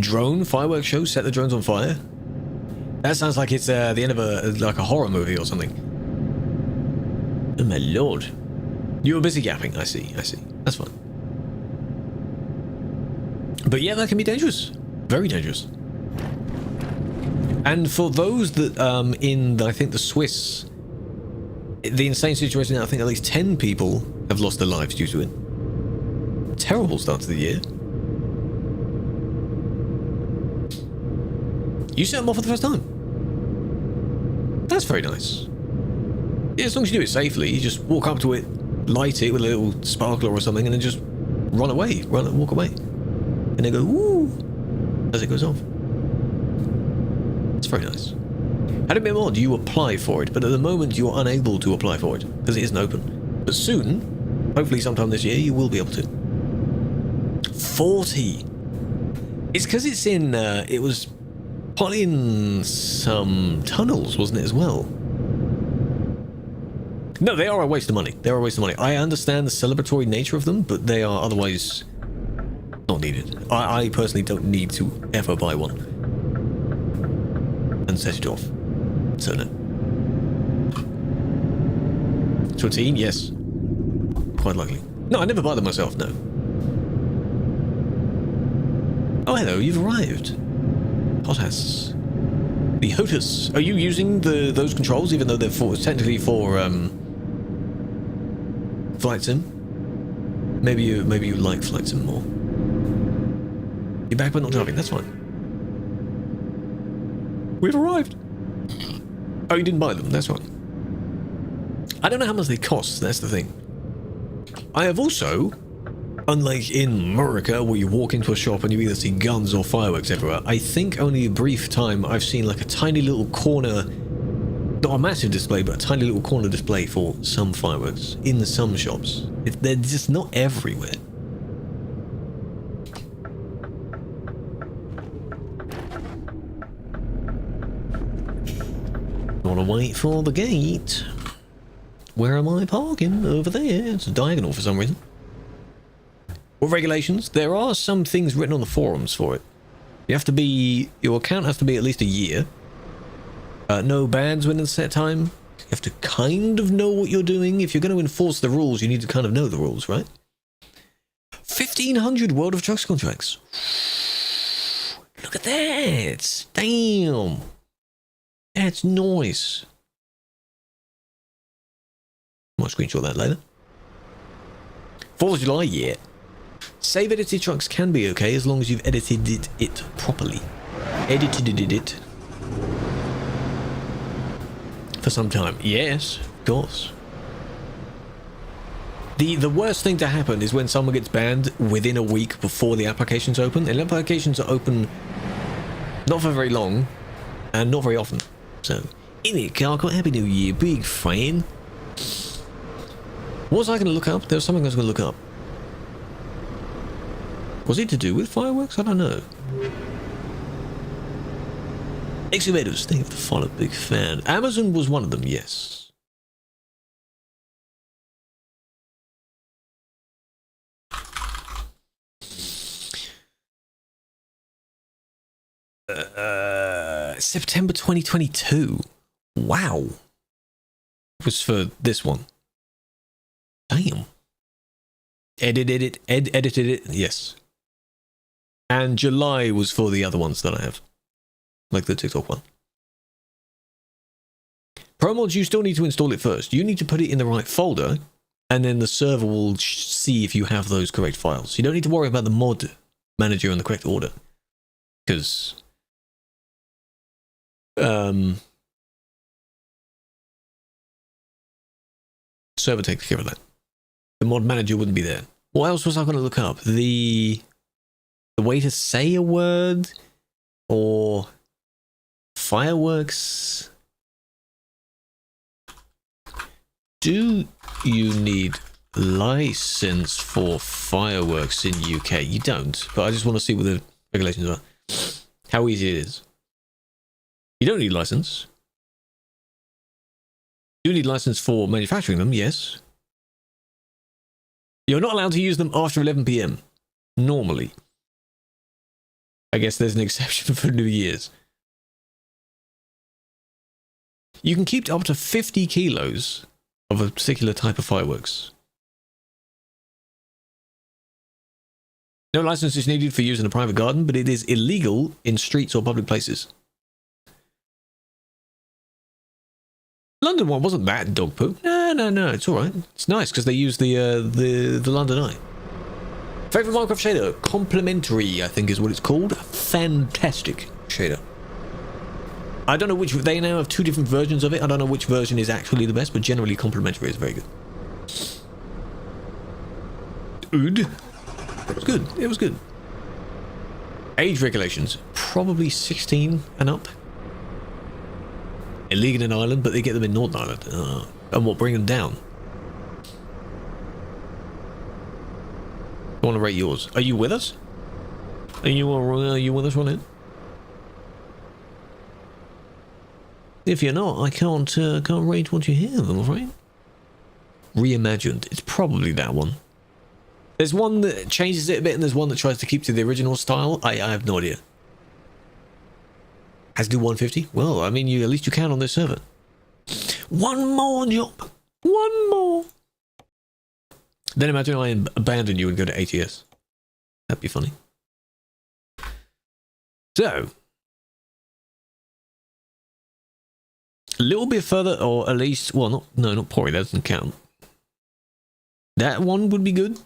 Drone fireworks show, set the drones on fire. That sounds like it's the end of a horror movie or something. Oh my lord. You were busy yapping. I see. That's fine. But yeah, that can be dangerous. Very dangerous. And for those that in I think the Swiss, the insane situation now, I think at least 10 people have lost their lives due to it. Terrible start to the year. You set them off for the first time. That's very nice. Yeah, as long as you do it safely, you just walk up to it, light it with a little sparkler or something, and then just run away, walk away, and then go woo as it goes off. It's very nice. Had it been mod, you apply for it, but at the moment you're unable to apply for it because it isn't open. But soon, hopefully sometime this year, you will be able to. 40. It's because it's in. It was partly in some tunnels, wasn't it, as well? No, they are a waste of money. They are a waste of money. I understand the celebratory nature of them, but they are otherwise not needed. I personally don't need to ever buy one and set it off. So no. To a team, yes. Quite likely. No, I never buy them myself, no. Oh, hello, you've arrived. HOTAS. The HOTAS. Are you using those controls, even though they're technically for Flight Sim? Maybe you like Flight Sim more. You're back but not driving, that's fine. We've arrived. Oh, you didn't buy them, that's fine. I don't know how much they cost, that's the thing. I have also, unlike in America where you walk into a shop and you either see guns or fireworks everywhere, I think only a brief time I've seen like a tiny little corner, not a massive display, but a tiny little corner display for some fireworks in some shops. They're just not everywhere. Wanna wait for the gate. Where am I parking? Over there. It's diagonal for some reason. What regulations? There are some things written on the forums for it. You have to be... Your account has to be at least a year. No bans within a set time. You have to kind of know what you're doing. If you're going to enforce the rules, you need to kind of know the rules, right? 1,500 World of Trucks contracts. Look at that. Damn. That's nice. Might screenshot that later. 4th of July, yeah. Save edited trucks can be okay as long as you've edited it properly. Edited it. For some time. Yes, of course. The worst thing to happen is when someone gets banned within a week before the applications open. And applications are open not for very long and not very often. So, in it, Carco, Happy New Year, big fan. What was I going to look up? There was something I was going to look up. Was it to do with fireworks? I don't know. Excavators, thank you for the follow, big fan. Amazon was one of them, yes. September 2022. Wow. Was for this one. Damn. Edited it, yes. And July was for the other ones that I have. Like the TikTok one. ProMods, you still need to install it first. You need to put it in the right folder, and then the server will see if you have those correct files. You don't need to worry about the mod manager in the correct order. Because... server takes care of that. The mod manager wouldn't be there. What else was I going to look up? The way to say a word? Or fireworks? Do you need license for fireworks in UK? You don't, but I just want to see what the regulations are. How easy it is. You don't need license. You need license for manufacturing them, yes. You're not allowed to use them after 11 PM. Normally. I guess there's an exception for New Year's. You can keep up to 50 kilos of a particular type of fireworks. No license is needed for use in a private garden, but it is illegal in streets or public places. London one wasn't that dog poo. No, it's alright. It's nice because they use the London Eye. Favorite Minecraft shader? Complementary, I think is what it's called. Fantastic shader. I don't know which... They now have two different versions of it. I don't know which version is actually the best, but generally complementary is very good. Ood. It was good. It was good. Age regulations. Probably 16 and up. Illegal in Ireland, but they get them in Northern Ireland. And what, bring them down? I want to rate yours. Are you with us? Are you with us on it? If you're not, I can't rate what you have, I'm afraid. Reimagined. It's probably that one. There's one that changes it a bit, and there's one that tries to keep to the original style. I have no idea. Has to do 150? Well, I mean, at least you can on this server. One more job. One more. Then imagine I abandon you and go to ATS. That'd be funny. So, A little bit further, or at least, well, not Pori, that doesn't count. That one would be good.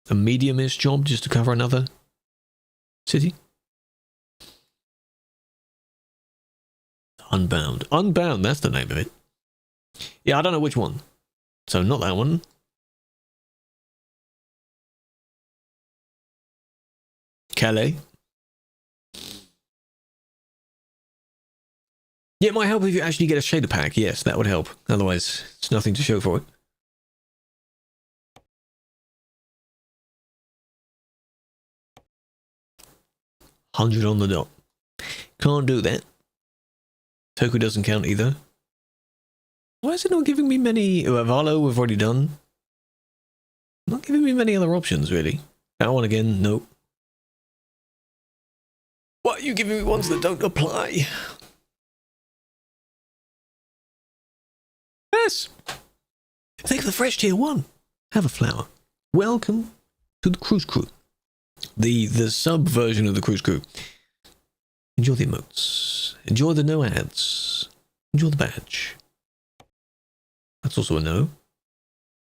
A medium-ish job just to cover another city. Unbound. Unbound, that's the name of it. Yeah, I don't know which one. So not that one. Calais. Yeah, it might help if you actually get a shader pack. Yes, that would help. Otherwise, it's nothing to show for it. $100 on the dot. Can't do that. Toku doesn't count either. Why is it not giving me many? Valo we've already done. Not giving me many other options, really. That one again, nope. Why are you giving me ones that don't apply? Yes. Think of the fresh tier 1. Have a flower. Welcome to the cruise crew. The sub version of the cruise crew. Enjoy the emotes. Enjoy the no ads. Enjoy the badge. That's also a no.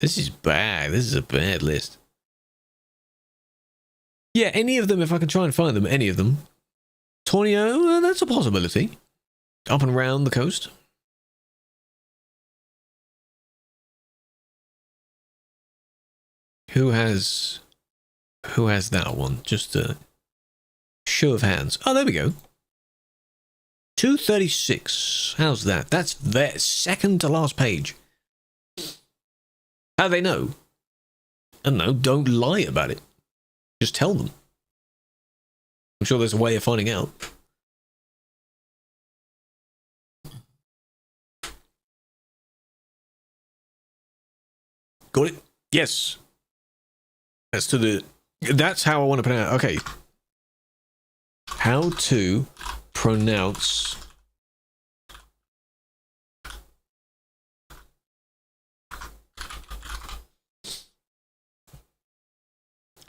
This is bad. This is a bad list. Yeah, any of them, if I can try and find them, any of them. Tornio, that's a possibility. Up and around the coast. Who has that one? Just a show of hands. Oh, there we go. 236. How's that? That's their second to last page. How do they know? I don't know. Don't lie about it. Just tell them. I'm sure there's a way of finding out. Got it? Yes. That's how I want to pronounce. Okay. How to pronounce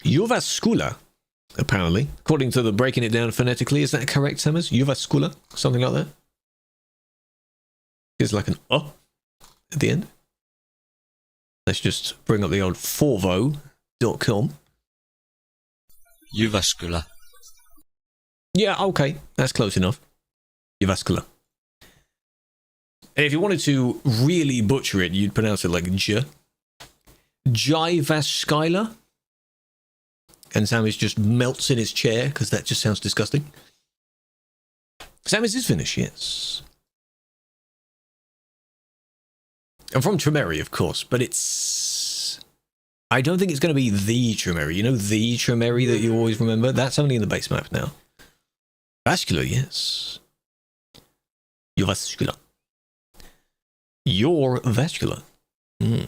Jyväskylä, apparently. According to the breaking it down phonetically, is that correct, Samus? Jyväskylä? Something like that? It's like an at the end. Let's just bring up the old forvo.com. Jyväskylä. Yeah, okay. That's close enough. Jyväskylä. And if you wanted to really butcher it, you'd pronounce it like J. Jyväskylä. And Samus just melts in his chair, because that just sounds disgusting. Samus is Finnish, yes. I'm from Tremeri, of course, but it's... I don't think it's going to be the Tremeri. You know the Tremeri that you always remember? That's only in the base map now. Vascular, yes. You're vascular. You're vascular. Mm.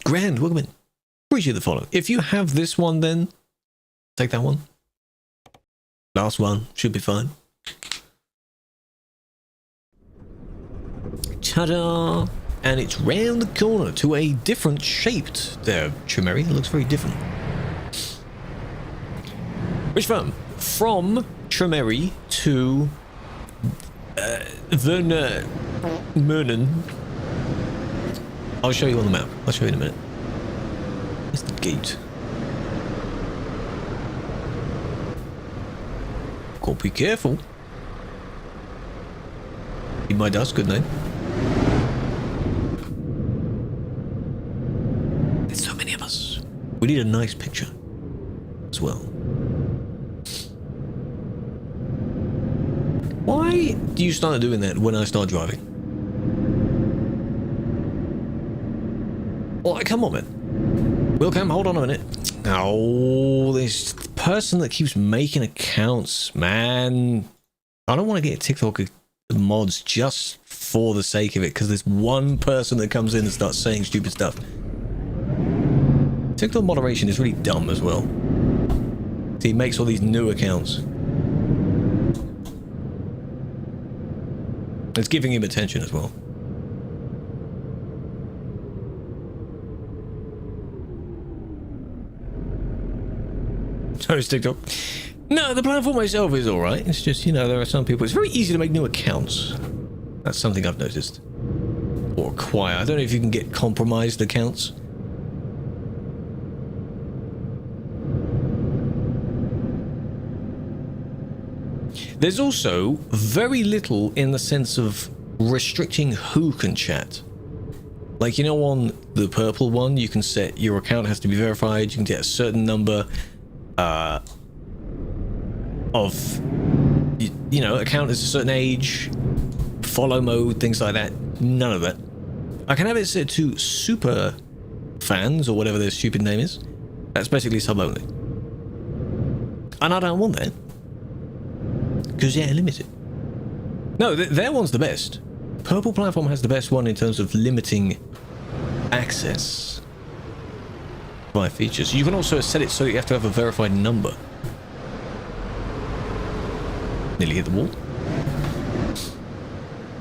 Grand, welcome in. Appreciate the follow. If you have this one, then take that one. Last one should be fine. Ta-da! And it's round the corner to a different shaped there, Tremeri. It looks very different. Which firm? From Tremeri to Vernon. I'll show you on the map. I'll show you in a minute. Where's the gate? Gotta be careful. Keep my dust, good name. There's so many of us. We need a nice picture as well. Why do you start doing that when I start driving? Oh, come on, man. Wilcam, hold on a minute. Oh, this person that keeps making accounts, man. I don't want to get TikTok mods just for the sake of it, because there's one person that comes in and starts saying stupid stuff. TikTok moderation is really dumb as well. He makes all these new accounts. It's giving him attention as well. Host TikTok. No, the platform myself is alright. It's just, you know, there are some people... It's very easy to make new accounts. That's something I've noticed. Or acquire. I don't know if you can get compromised accounts. There's also very little in the sense of restricting who can chat. Like, you know, on the purple one, you can set your account has to be verified. You can get a certain number of, you know, account is a certain age, follow mode, things like that. None of that. I can have it set to super fans or whatever their stupid name is. That's basically sub only. And I don't want that. Because, yeah, limited. No, their one's the best. Purple platform has the best one in terms of limiting access by features. You can also set it so you have to have a verified number. Nearly hit the wall.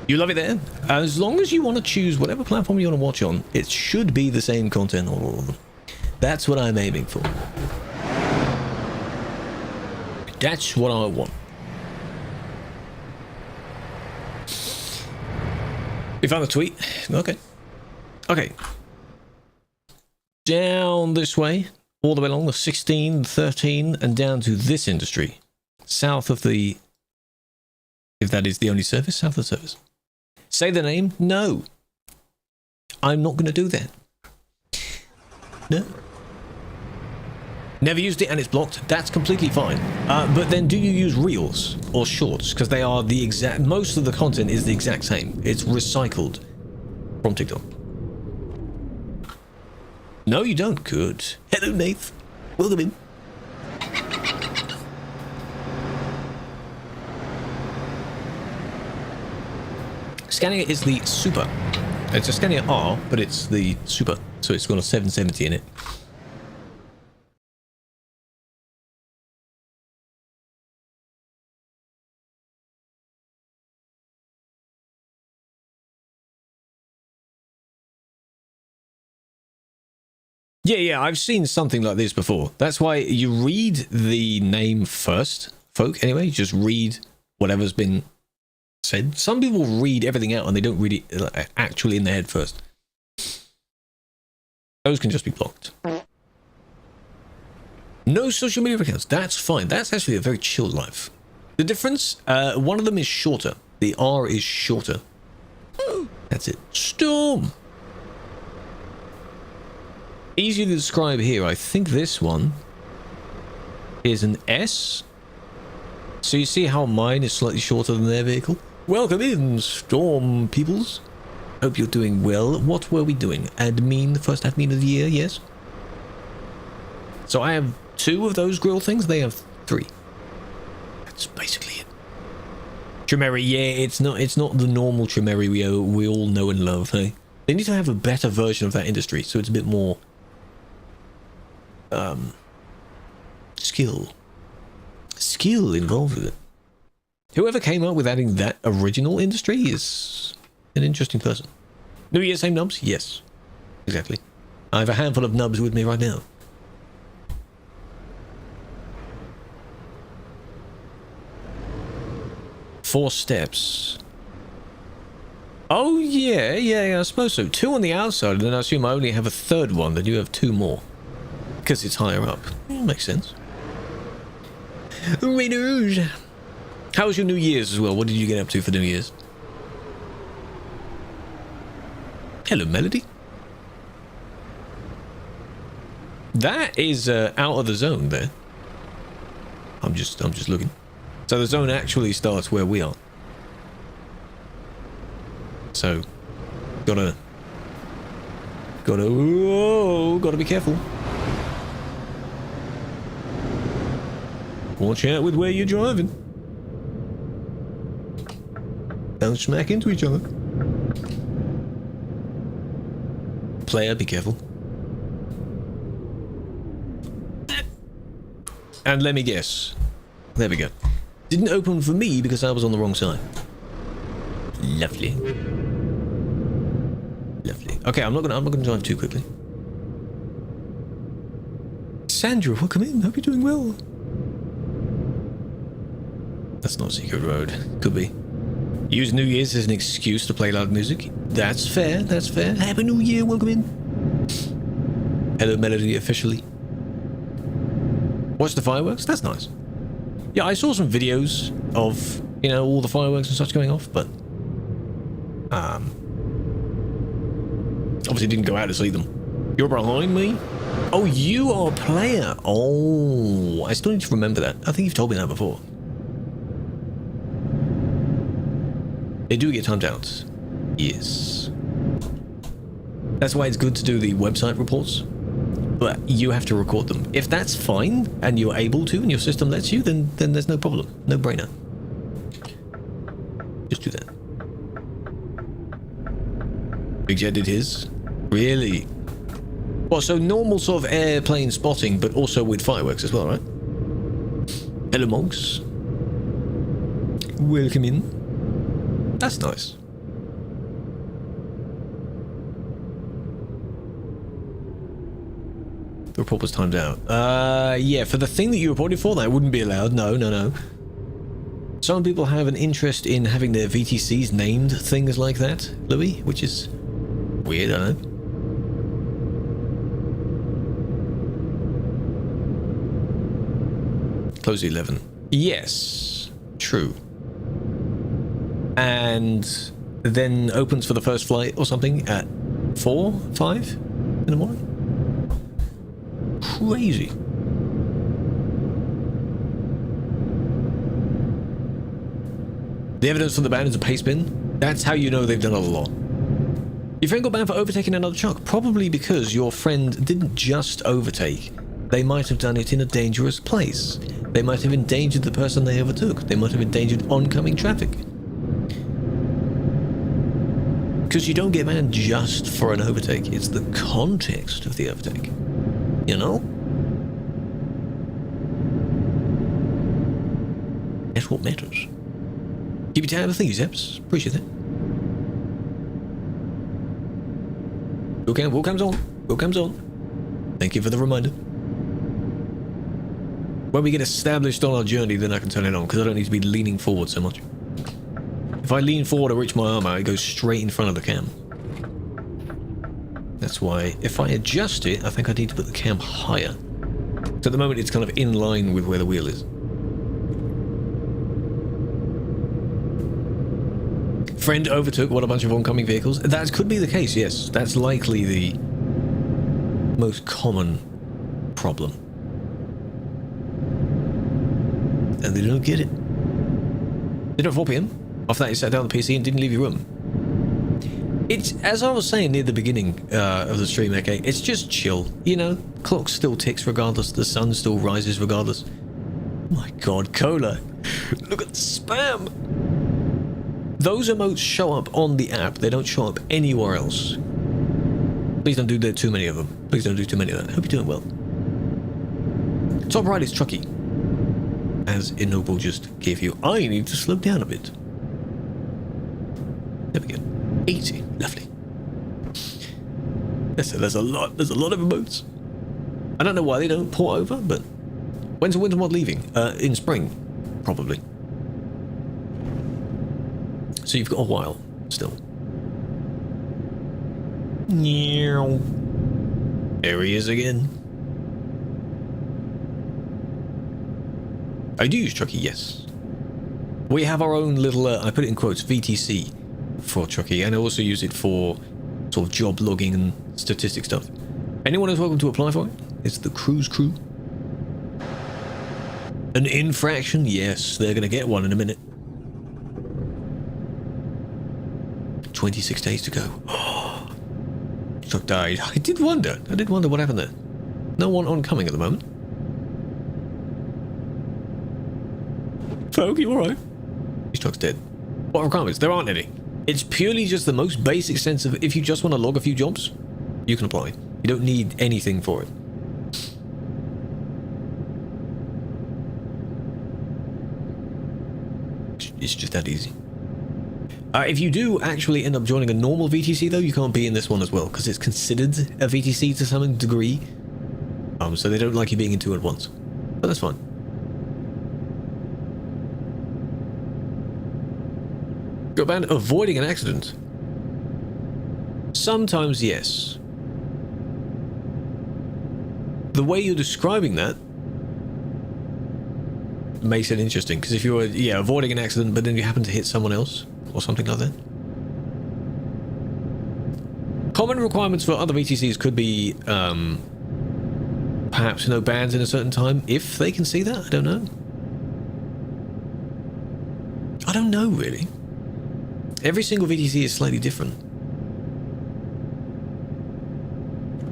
You love it there? As long as you want to choose whatever platform you want to watch on, it should be the same content on all of them. That's what I'm aiming for. That's what I want. You found the tweet? Okay. Okay. Down this way, all the way along the 16, 13, and down to this industry. South of the... If that is the only service, south of the service. Say the name? No. I'm not going to do that. No. Never used it and it's blocked. That's completely fine. But then do you use reels or shorts? Because they are the exact... Most of the content is the exact same. It's recycled from TikTok. No, you don't. Good. Hello, Nath. Welcome in. Scania is the super. It's a Scania R, but it's the super. So it's got a 770 in it. Yeah, I've seen something like this before. That's why you read the name first, folk, anyway. You just read whatever's been said. Some people read everything out and they don't read it actually in their head first. Those can just be blocked. No social media accounts. That's fine. That's actually a very chill life. The difference, one of them is shorter. The R is shorter. That's it. Storm! Easy to describe here. I think this one is an S. So you see how mine is slightly shorter than their vehicle? Welcome in, Storm peoples. Hope you're doing well. What were we doing? Admin, first admin of the year, yes? So I have 2 of those grill things. They have 3. That's basically it. Tremeri, yeah, it's not the normal Tremeri we all know and love, hey? They need to have a better version of that industry, so it's a bit more skill involved with it. Whoever came up with adding that original industry is an interesting person. New Year, same nubs? Yes, exactly. I have a handful of nubs with me right now. Four steps. Oh yeah, I suppose so. 2 on the outside, and then I assume I only have a 3rd one, then you have 2 more. Because it's higher up. Makes sense. Raiders! How was your New Year's as well? What did you get up to for New Year's? Hello, Melody. That is out of the zone there. I'm just looking. So the zone actually starts where we are. So, gotta be careful. Watch out with where you're driving. Don't smack into each other. Player, be careful. And let me guess. There we go. Didn't open for me because I was on the wrong side. Lovely. Lovely. Okay, I'm not gonna drive too quickly. Sandra, welcome in. Hope you're doing well. That's not Secret Road. Could be. Use New Year's as an excuse to play loud music. That's fair, that's fair. Happy New Year, welcome in. Hello, Melody, officially. Watch the fireworks? That's nice. Yeah, I saw some videos of, you know, all the fireworks and such going off, but... obviously didn't go out to see them. You're behind me? Oh, you are a player. Oh, I still need to remember that. I think you've told me that before. They do get timed out. Yes. That's why it's good to do the website reports. But you have to record them. If that's fine, and you're able to, and your system lets you, then there's no problem. No brainer. Just do that. Big Jet did his. Really? Well, so normal sort of airplane spotting, but also with fireworks as well, right? Hello, monks. Welcome in. That's nice. The report was timed out. Yeah, for the thing that you reported for, that wouldn't be allowed. No, no, no. Some people have an interest in having their VTCs named things like that, Louis, which is weird, I know. Close 11. Yes, true. And then opens for the first flight or something at 4, 5 in the morning. Crazy. The evidence from the ban is a pace bin. That's how you know they've done a lot. Your friend got banned for overtaking another truck, probably because your friend didn't just overtake. They might have done it in a dangerous place. They might have endangered the person they overtook. They might have endangered oncoming traffic. Because you don't get banned just for an overtake. It's the context of the overtake. You know? That's what matters. Keep your tab of things, Eps. Appreciate that. Okay, what comes on? What comes on? Thank you for the reminder. When we get established on our journey, then I can turn it on, because I don't need to be leaning forward so much. If I lean forward or reach my arm out, it goes straight in front of the cam. That's why, if I adjust it, I think I need to put the cam higher. So at the moment, it's kind of in line with where the wheel is. Friend overtook what a bunch of oncoming vehicles. That could be the case, yes. That's likely the most common problem. And they don't get it. Did it at 4 PM? After that, you sat down on the PC and didn't leave your room. It's, as I was saying near the beginning of the stream, okay, it's just chill. You know, clock still ticks regardless, the sun still rises regardless. Oh my god, Cola. Look at the spam. Those emotes show up on the app, they don't show up anywhere else. Please don't do too many of them. Please don't do too many of that. Hope you're doing well. Top right is Trucky. As Ennoble just gave you. I need to slow down a bit. There we go. 80. Lovely. There's a lot of emotes. I don't know why they don't port over, but when's the winter mod leaving? In spring, probably. So you've got a while still. There he is again. I do use Trucky, yes. We have our own little, I put it in quotes, VTC for Trucky, and I also use it for sort of job logging and statistic stuff. Anyone is welcome to apply for it. It's the Cruise Crew. An infraction? Yes, they're going to get one in a minute. 26 days to go. Oh, truck died. I did wonder what happened there. No one oncoming at the moment. Folk, you alright? This truck's dead. What requirements? There aren't any. It's purely just the most basic sense of if you just want to log a few jobs, you can apply. You don't need anything for it. It's just that easy. If you do actually end up joining a normal VTC though, you can't be in this one as well, because it's considered a VTC to some degree. So they don't like you being in two at once. But that's fine. Got banned avoiding an accident. Sometimes, yes. The way you're describing that makes it interesting, because if you were, yeah, avoiding an accident, but then you happen to hit someone else, or something like that. Common requirements for other VTCs could be, perhaps no bans in a certain time, if they can see that. I don't know. I don't know, really. Every single VTC is slightly different.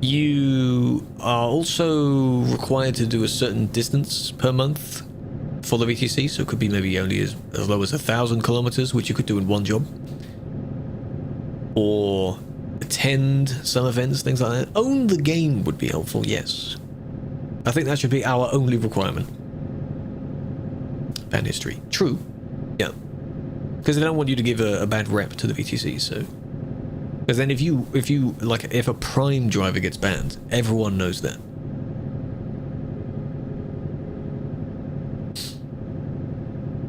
You are also required to do a certain distance per month for the VTC, so it could be maybe only as low as 1,000 kilometers, which you could do in one job. Or attend some events, things like that. Own the game would be helpful, yes. I think that should be our only requirement. Ban history. True. Yeah. Because they don't want you to give a bad rep to the VTC, so... Because then if a prime driver gets banned, everyone knows that.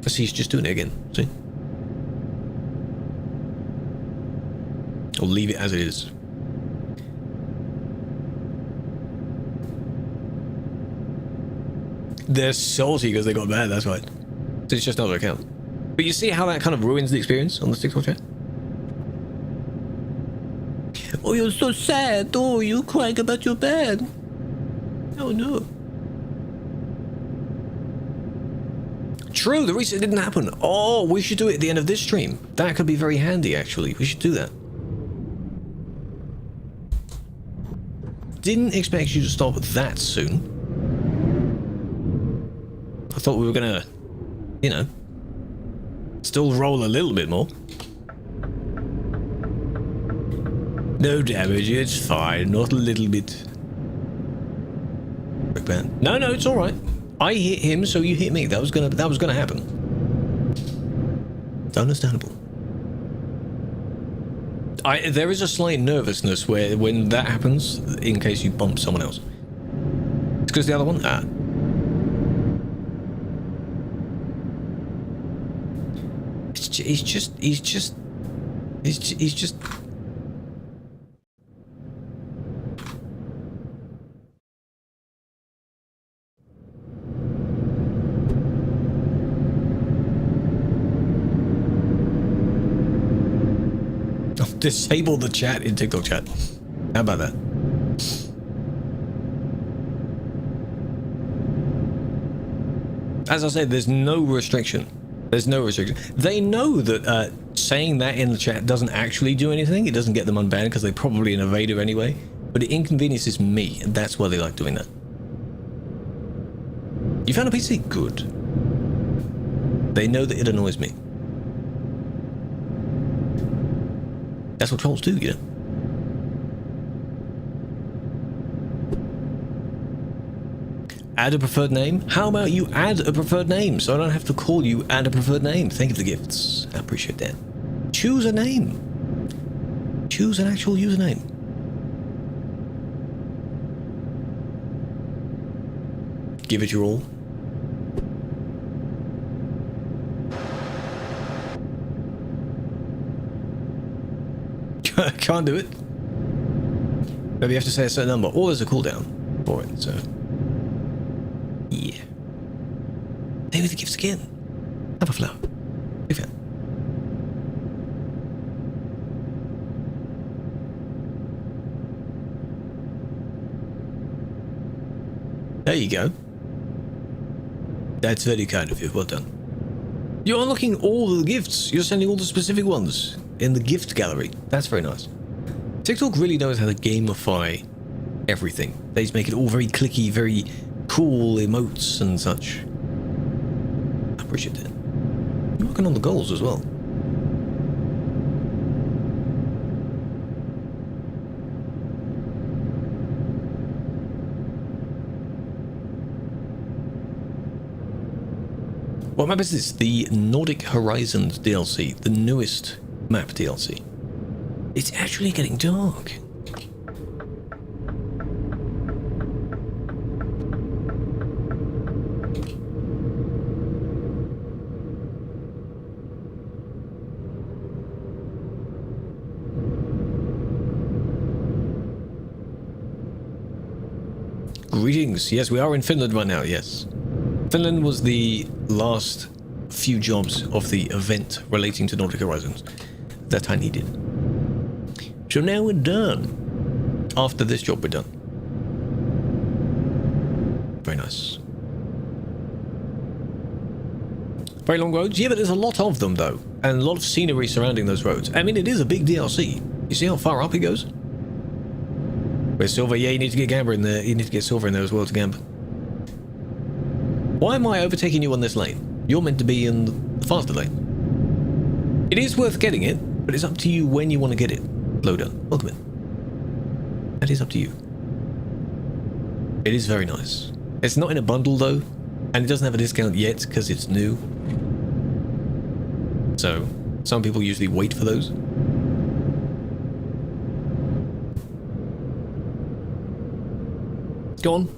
See, he's just doing it again, see? I'll leave it as it is. They're salty because they got banned, that's right. So it's just another account. But you see how that kind of ruins the experience on the TikTok chat? Oh, you're so sad. Oh, you're crying about your ban. Oh, no. True, the reset didn't happen. Oh, we should do it at the end of this stream. That could be very handy, actually. We should do that. Didn't expect you to stop that soon. I thought we were gonna, you know, still roll a little bit more. No damage, it's fine. Not a little bit. No, no, it's all right. I hit him, so you hit me. That was gonna happen. It's understandable. There is a slight nervousness when that happens, in case you bump someone else. It's because the other one. He's just. Disable the chat in TikTok chat. How about that? As I said, there's no restriction. There's no restriction. They know that saying that in the chat doesn't actually do anything. It doesn't get them unbanned because they're probably an evader anyway. But it inconveniences me, and that's why they like doing that. You found a PC? Good. They know that it annoys me. That's what trolls do, you know. Add a preferred name? How about you add a preferred name so I don't have to call you add a preferred name? Thank you for the gifts. I appreciate that. Choose a name. Choose an actual username. Give it your all. Can't do it. Maybe you have to say a certain number, or there's a cooldown for it, so... Yeah. Maybe the gifts again. Have a flower. Big fan. There you go. That's very kind of you. Well done. You're unlocking all the gifts. You're sending all the specific ones in the gift gallery. That's very nice. TikTok really knows how to gamify everything. They just make it all very clicky, very cool emotes and such. I appreciate it. You're working on the goals as well. What map is this? The Nordic Horizons DLC, the newest map DLC. It's actually getting dark. Greetings. Yes, we are in Finland right now, yes. Finland was the last few jobs of the event relating to Nordic Horizons that I needed. So now we're done. After this job, we're done. Very nice. Very long roads? Yeah, but there's a lot of them, though. And a lot of scenery surrounding those roads. I mean, it is a big DLC. You see how far up it goes? Where's Silver? Yeah, you need to get Gamba in there. You need to get Silver in there as well to Gamba. Why am I overtaking you on this lane? You're meant to be in the faster lane. It is worth getting it, but it's up to you when you want to get it. Loader, welcome in. That is up to you. It is very nice. It's not in a bundle, though. And it doesn't have a discount yet, because it's new. So, some people usually wait for those. Go on.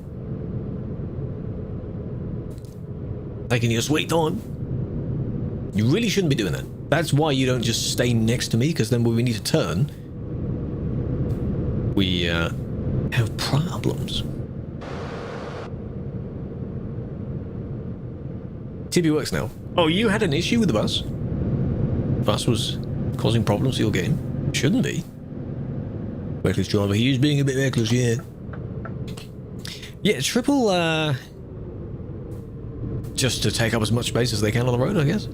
Taking your sweet time. You really shouldn't be doing that. That's why you don't just stay next to me, because then when we need to turn, we have problems. TP works now. Oh, you had an issue with the bus? The bus was causing problems to your game? Shouldn't be. Reckless driver. He is being a bit reckless, yeah. Yeah, triple, just to take up as much space as they can on the road, I guess.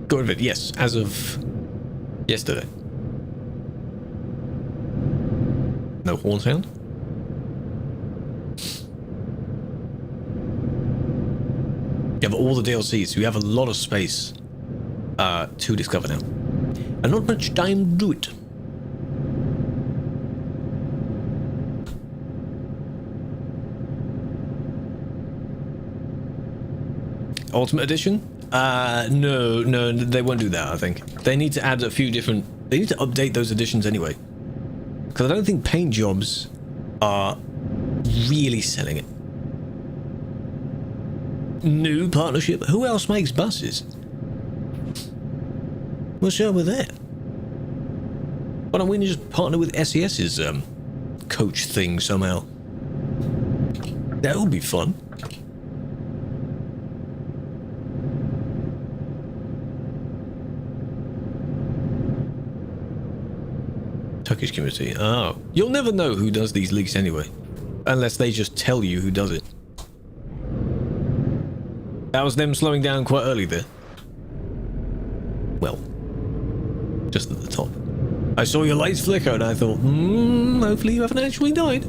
Got rid of it, yes, as of yesterday. No horn sound? You have all the DLCs, so you have a lot of space to discover now. And not much time to do it. Ultimate Edition? No, they won't do that, I think. They need to add a few different... They need to update those editions anyway. Because I don't think paint jobs are really selling it. New partnership? Who else makes buses? What's up with that? Why don't we just partner with SES's coach thing somehow? That would be fun. Turkish community. Oh. You'll never know who does these leaks anyway. Unless they just tell you who does it. That was them slowing down quite early there. Well. Just at the top. I saw your lights flicker and I thought, hopefully you haven't actually died.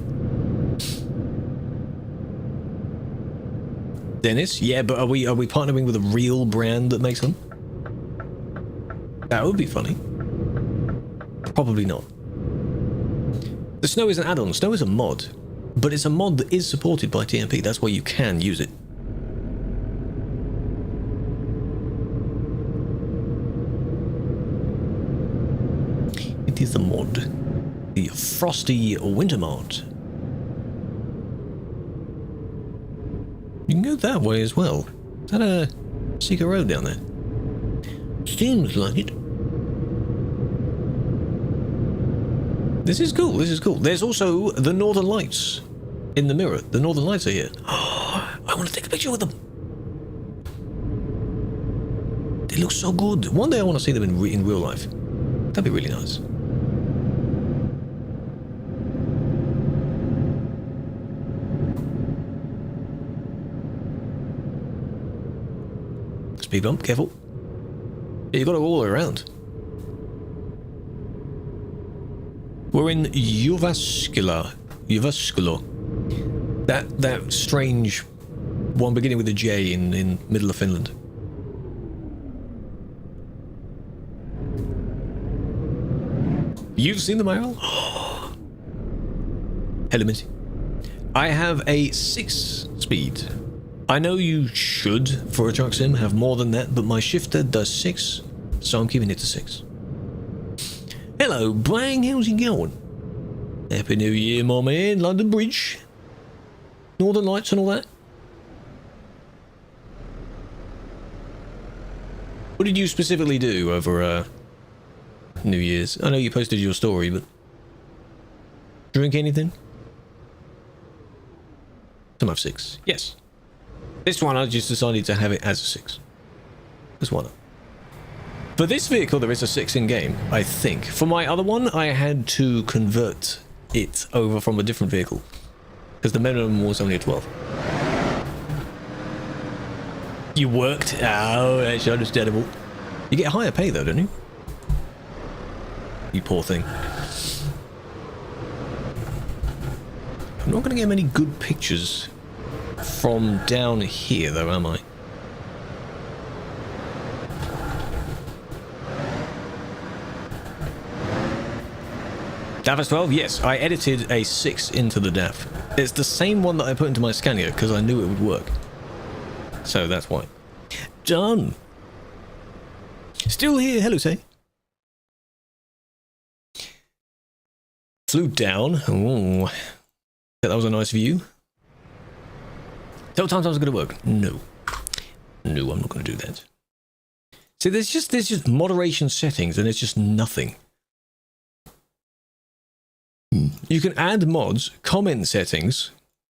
Dennis? Yeah, but are we partnering with a real brand that makes them? That would be funny. Probably not. The snow is an add-on. Snow is a mod, but it's a mod that is supported by TMP. That's why you can use it. It is the mod. The Frosty Winter mod. You can go that way as well. Is that a secret road down there? Seems like it. This is cool, this is cool. There's also the Northern Lights in the mirror. The Northern Lights are here. Oh, I want to take a picture with them. They look so good. One day I want to see them in real life. That'd be really nice. Speed bump, careful. Yeah, you got to go all the way around. We're in Jyväskylä. That strange one beginning with a J in middle of Finland. You've seen the Mayoral? Element. I have a 6 speed. I know you should, for a truck sim, have more than that, but my shifter does 6, so I'm keeping it to 6. Hello, Bang, how's it going? Happy New Year, my man. London Bridge. Northern Lights and all that. What did you specifically do over New Year's? I know you posted your story, but Drink anything? Some have 6. Yes. This one I just decided to have it as a 6. This one. For this vehicle there is a 6 in game, I think. For my other one I had to convert it over from a different vehicle. Because the minimum was only a 12. You worked? Oh, that's understandable. You get higher pay though, don't you? You poor thing. I'm not going to get many good pictures from down here though, am I? DAF 12? Yes, I edited a 6 into the DAF. It's the same one that I put into my Scania because I knew it would work. So that's why. Done. Still here. Hello, say. Flew down. Oh, that was a nice view. Tell times I was going to work. No. No, I'm not going to do that. See, there's just moderation settings and it's just nothing. You can add mods, comment settings.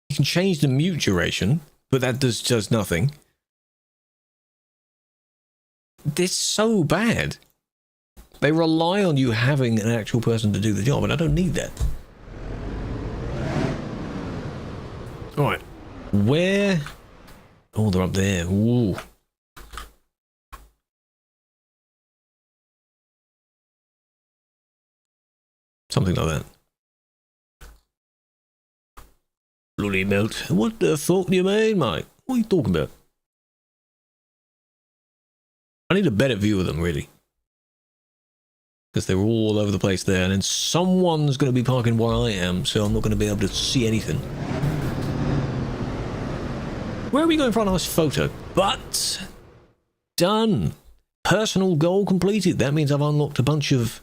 You can change the mute duration, but that does nothing. This is so bad. They rely on you having an actual person to do the job, and I don't need that. Alright. Where? Oh, they're up there. Ooh. Something like that. Bloody melt. What the fuck do you mean, mate? What are you talking about? I need a better view of them, really. Because they're all over the place there, and then someone's going to be parking where I am, so I'm not going to be able to see anything. Where are we going for a nice photo? But done. Personal goal completed. That means I've unlocked a bunch of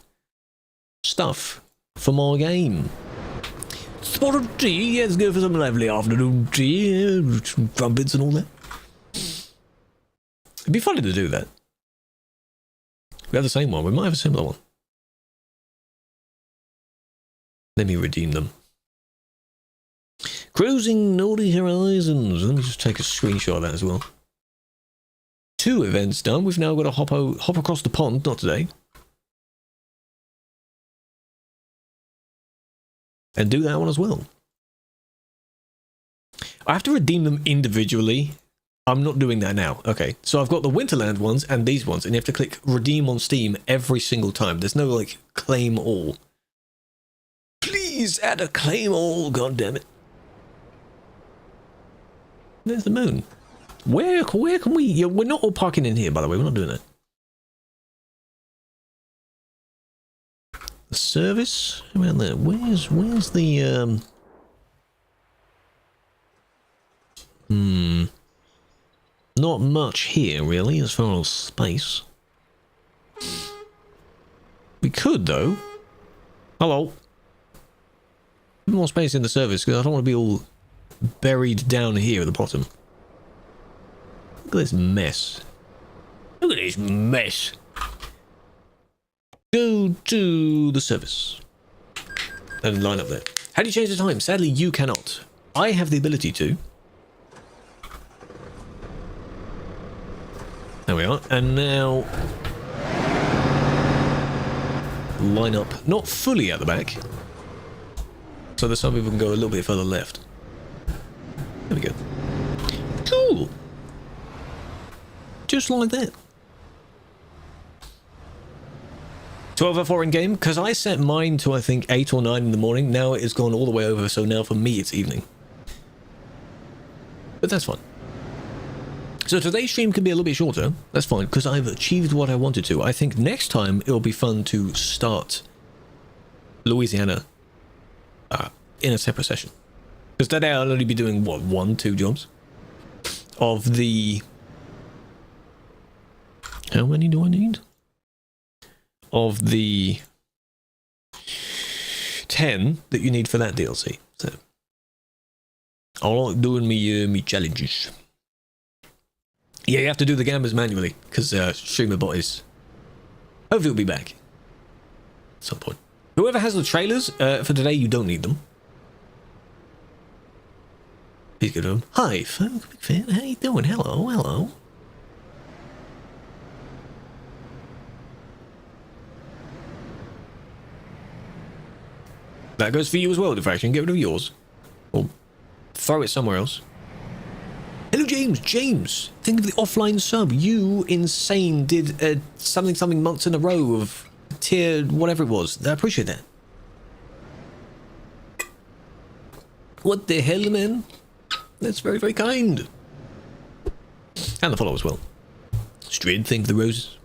stuff for my game. Spot of tea. Let's go for some lovely afternoon tea. Some crumpets and all that. It'd be funny to do that. We have the same one. We might have a similar one. Let me redeem them. Cruising Nordic Horizons. Let me just take a screenshot of that as well. 2 events done. We've now got to hop across the pond. Not today. And do that one as well. I have to redeem them individually. I'm not doing that now. Okay, so I've got the Winterland ones and these ones, and you have to click redeem on Steam every single time. There's no, like, claim all. Please add a claim all, goddammit. There's the moon. Where can we... Yeah, we're not all parking in here, by the way. We're not doing that. The service? Around there. Where's the... Not much here, really, as far as space. We could, though. Hello. A bit more space in the service, because I don't want to be all buried down here at the bottom. Look at this mess. Look at this mess. Go to the service. And line up there. How do you change the time? Sadly, you cannot. I have the ability to. There we are. And now... line up. Not fully at the back. So that some people can go a little bit further left. There we go. Cool. Just like that. 12:04 in game, because I set mine to I think 8 or 9 in the morning. Now it has gone all the way over, so now for me it's evening. But that's fine. So today's stream can be a little bit shorter. That's fine, because I've achieved what I wanted to. I think next time it'll be fun to start Louisiana in a separate session. Because today I'll only be doing, what, 1-2 jobs? Of the... How many do I need? Of the 10 that you need for that DLC. So I like doing me challenges. Yeah, you have to do the gambas manually because StreamerBot is hopefully will be back at some point. Whoever has the trailers for today, you don't need them. Please go to them. Hi, folk. Big fan. How you doing? Hello, hello. That goes for you as well, Diffraction. Get rid of yours. Or throw it somewhere else. Hello, James. James, think of the offline sub. You insane did something months in a row of tier whatever it was. I appreciate that. What the hell, man? That's very, very kind. And the follow as well. Strid, thank you for the roses.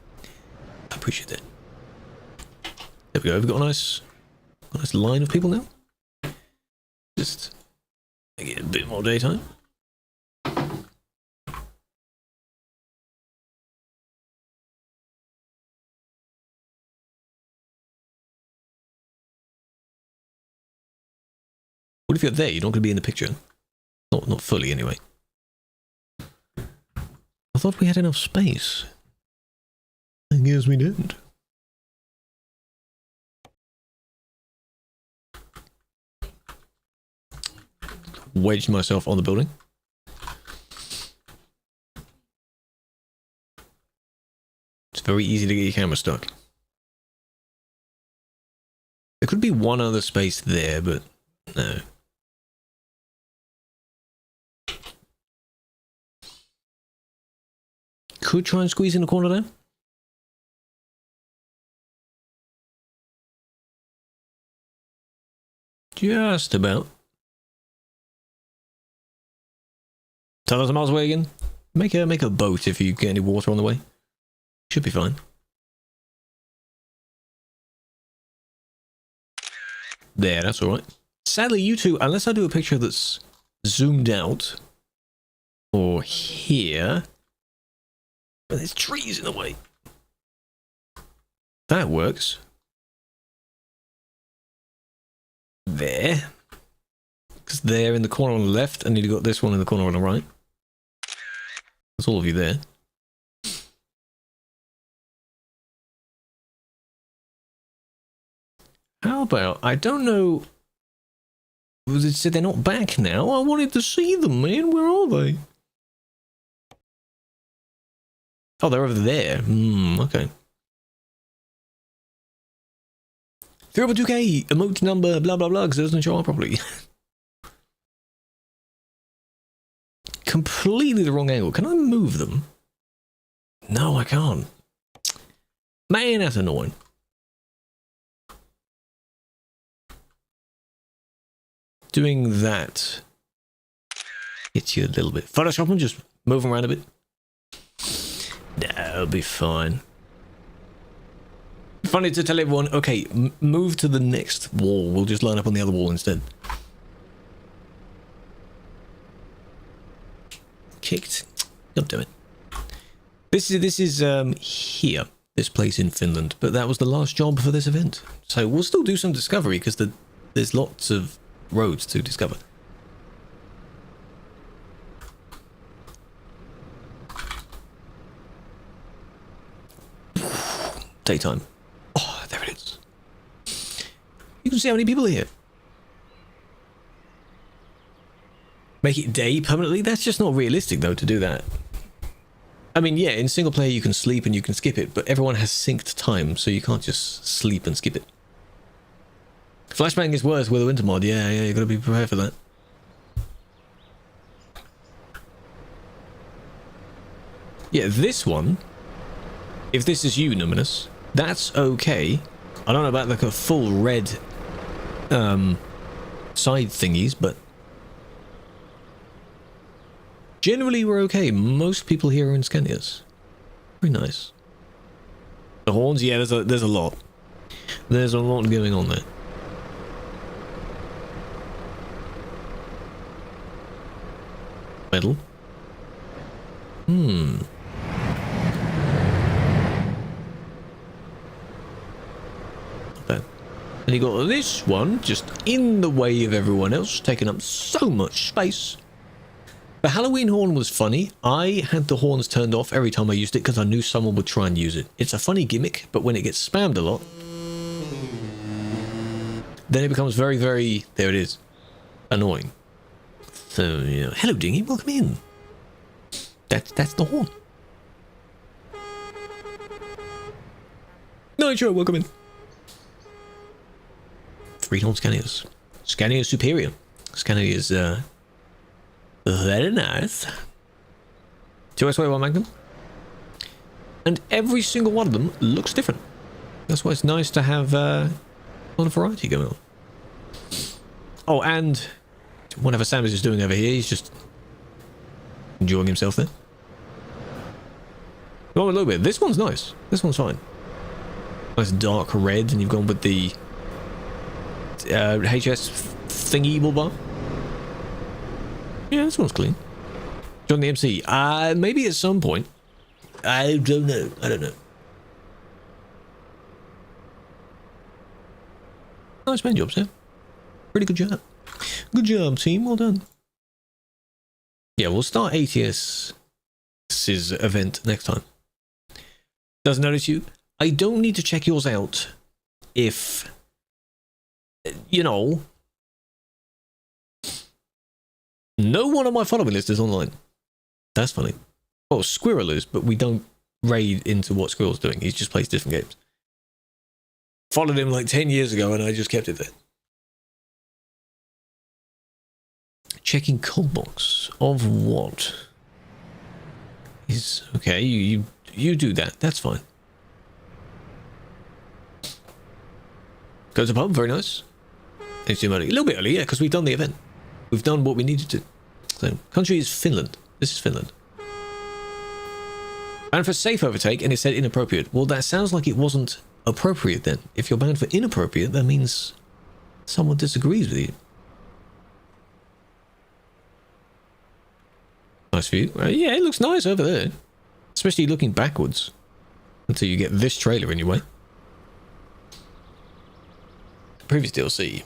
I appreciate that. There we go. We've got a nice line of people now. Just make it a bit more daytime. What if you're there? You're not going to be in the picture. Not fully, anyway. I thought we had enough space. I guess we didn't. Wedged myself on the building. It's very easy to get your camera stuck. There could be one other space there, but no. Could try and squeeze in the corner there. Just about. 10,000 miles away again. Make a boat if you get any water on the way. Should be fine. There, that's alright. Sadly, you two, unless I do a picture that's zoomed out, or here, but there's trees in the way. That works. There. Because there in the corner on the left, and you've got this one in the corner on the right. That's all of you there. How about, I don't know, it said they're not back now. I wanted to see them, man. Where are they? Oh, they're over there. Okay. 302k, emote number, blah blah blah, because it doesn't show up properly. Completely the wrong angle. Can I move them? No, I can't. Man, that's annoying. Doing that gets you a little bit. Photoshop them, just move them around a bit. That'll be fine. Funny to tell everyone, okay, move to the next wall. We'll just line up on the other wall instead. Kicked. God damn it. This is here. This place in Finland, but that was the last job for this event. So we'll still do some discovery because there's lots of roads to discover. Daytime. Oh, there it is. You can see how many people are here. Make it day permanently? That's just not realistic, though, to do that. I mean, yeah, in single player you can sleep and you can skip it, but everyone has synced time, so you can't just sleep and skip it. Flashbang is worse with a winter mod. Yeah, you gotta be prepared for that. Yeah, this one, if this is you, Numinous, that's okay. I don't know about like a full red side thingies, but generally we're okay. Most people here are in Scanias. Very nice. The horns, yeah, there's a lot. There's a lot going on there. Metal. Bad. And you got this one just in the way of everyone else, taking up so much space. The Halloween horn was funny. I had the horns turned off every time I used it because I knew someone would try and use it. It's a funny gimmick, but when it gets spammed a lot, then it becomes very, very, there it is, annoying. So, you know, hello, Dingy, welcome in. That's the horn. Nitro, welcome in. 3 horn Scanias. Scania Superior. Scania is, very nice. 2S1 Magnum. And every single one of them looks different. That's why it's nice to have a lot of variety going on. Oh, and whatever Sam is doing over here, he's just enjoying himself there. Go on a little bit. This one's nice. This one's fine. Nice dark red, and you've gone with the HS thingy bar. Yeah, this one's clean. John the MC. Maybe at some point. I don't know. Nice man job, Sam. Pretty good job. Good job, team. Well done. Yeah, we'll start ATS's event next time. Doesn't notice you. I don't need to check yours out if, you know, no one on my following list is online. That's funny. Oh, Squirrel is, but we don't raid into what Squirrel's doing. He just plays different games. Followed him like 10 years ago and I just kept it there. Checking cold box of what? Is okay, you do that. That's fine. Go to pub, very nice. A little bit early, yeah, because we've done the event. We've done what we needed to. So, country is Finland. This is Finland. And for safe overtake, and it said inappropriate. Well, that sounds like it wasn't appropriate then. If you're banned for inappropriate, that means someone disagrees with you. Nice view. Yeah, it looks nice over there. Especially looking backwards. Until you get this trailer in your way. Previous DLC.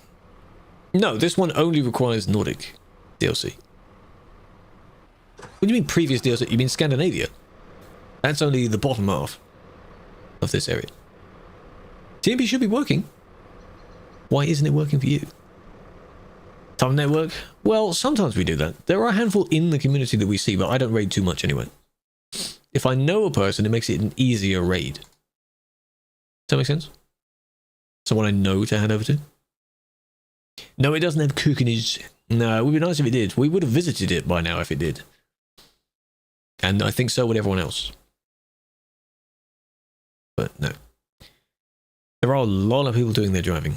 No, this one only requires Nordic DLC. What do you mean previous DLC? You mean Scandinavia? That's only the bottom half of this area. TMP should be working. Why isn't it working for you? Time network? Well, sometimes we do that. There are a handful in the community that we see, but I don't raid too much anyway. If I know a person, it makes it an easier raid. Does that make sense? Someone I know to hand over to? No, it doesn't have cookinage. No, it would be nice if it did. We would have visited it by now if it did. And I think so would everyone else. But no. There are a lot of people doing their driving.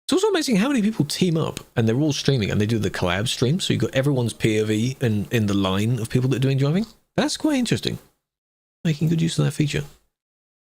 It's also amazing how many people team up and they're all streaming and they do the collab stream. So you've got everyone's POV in the line of people that are doing driving. That's quite interesting. Making good use of that feature.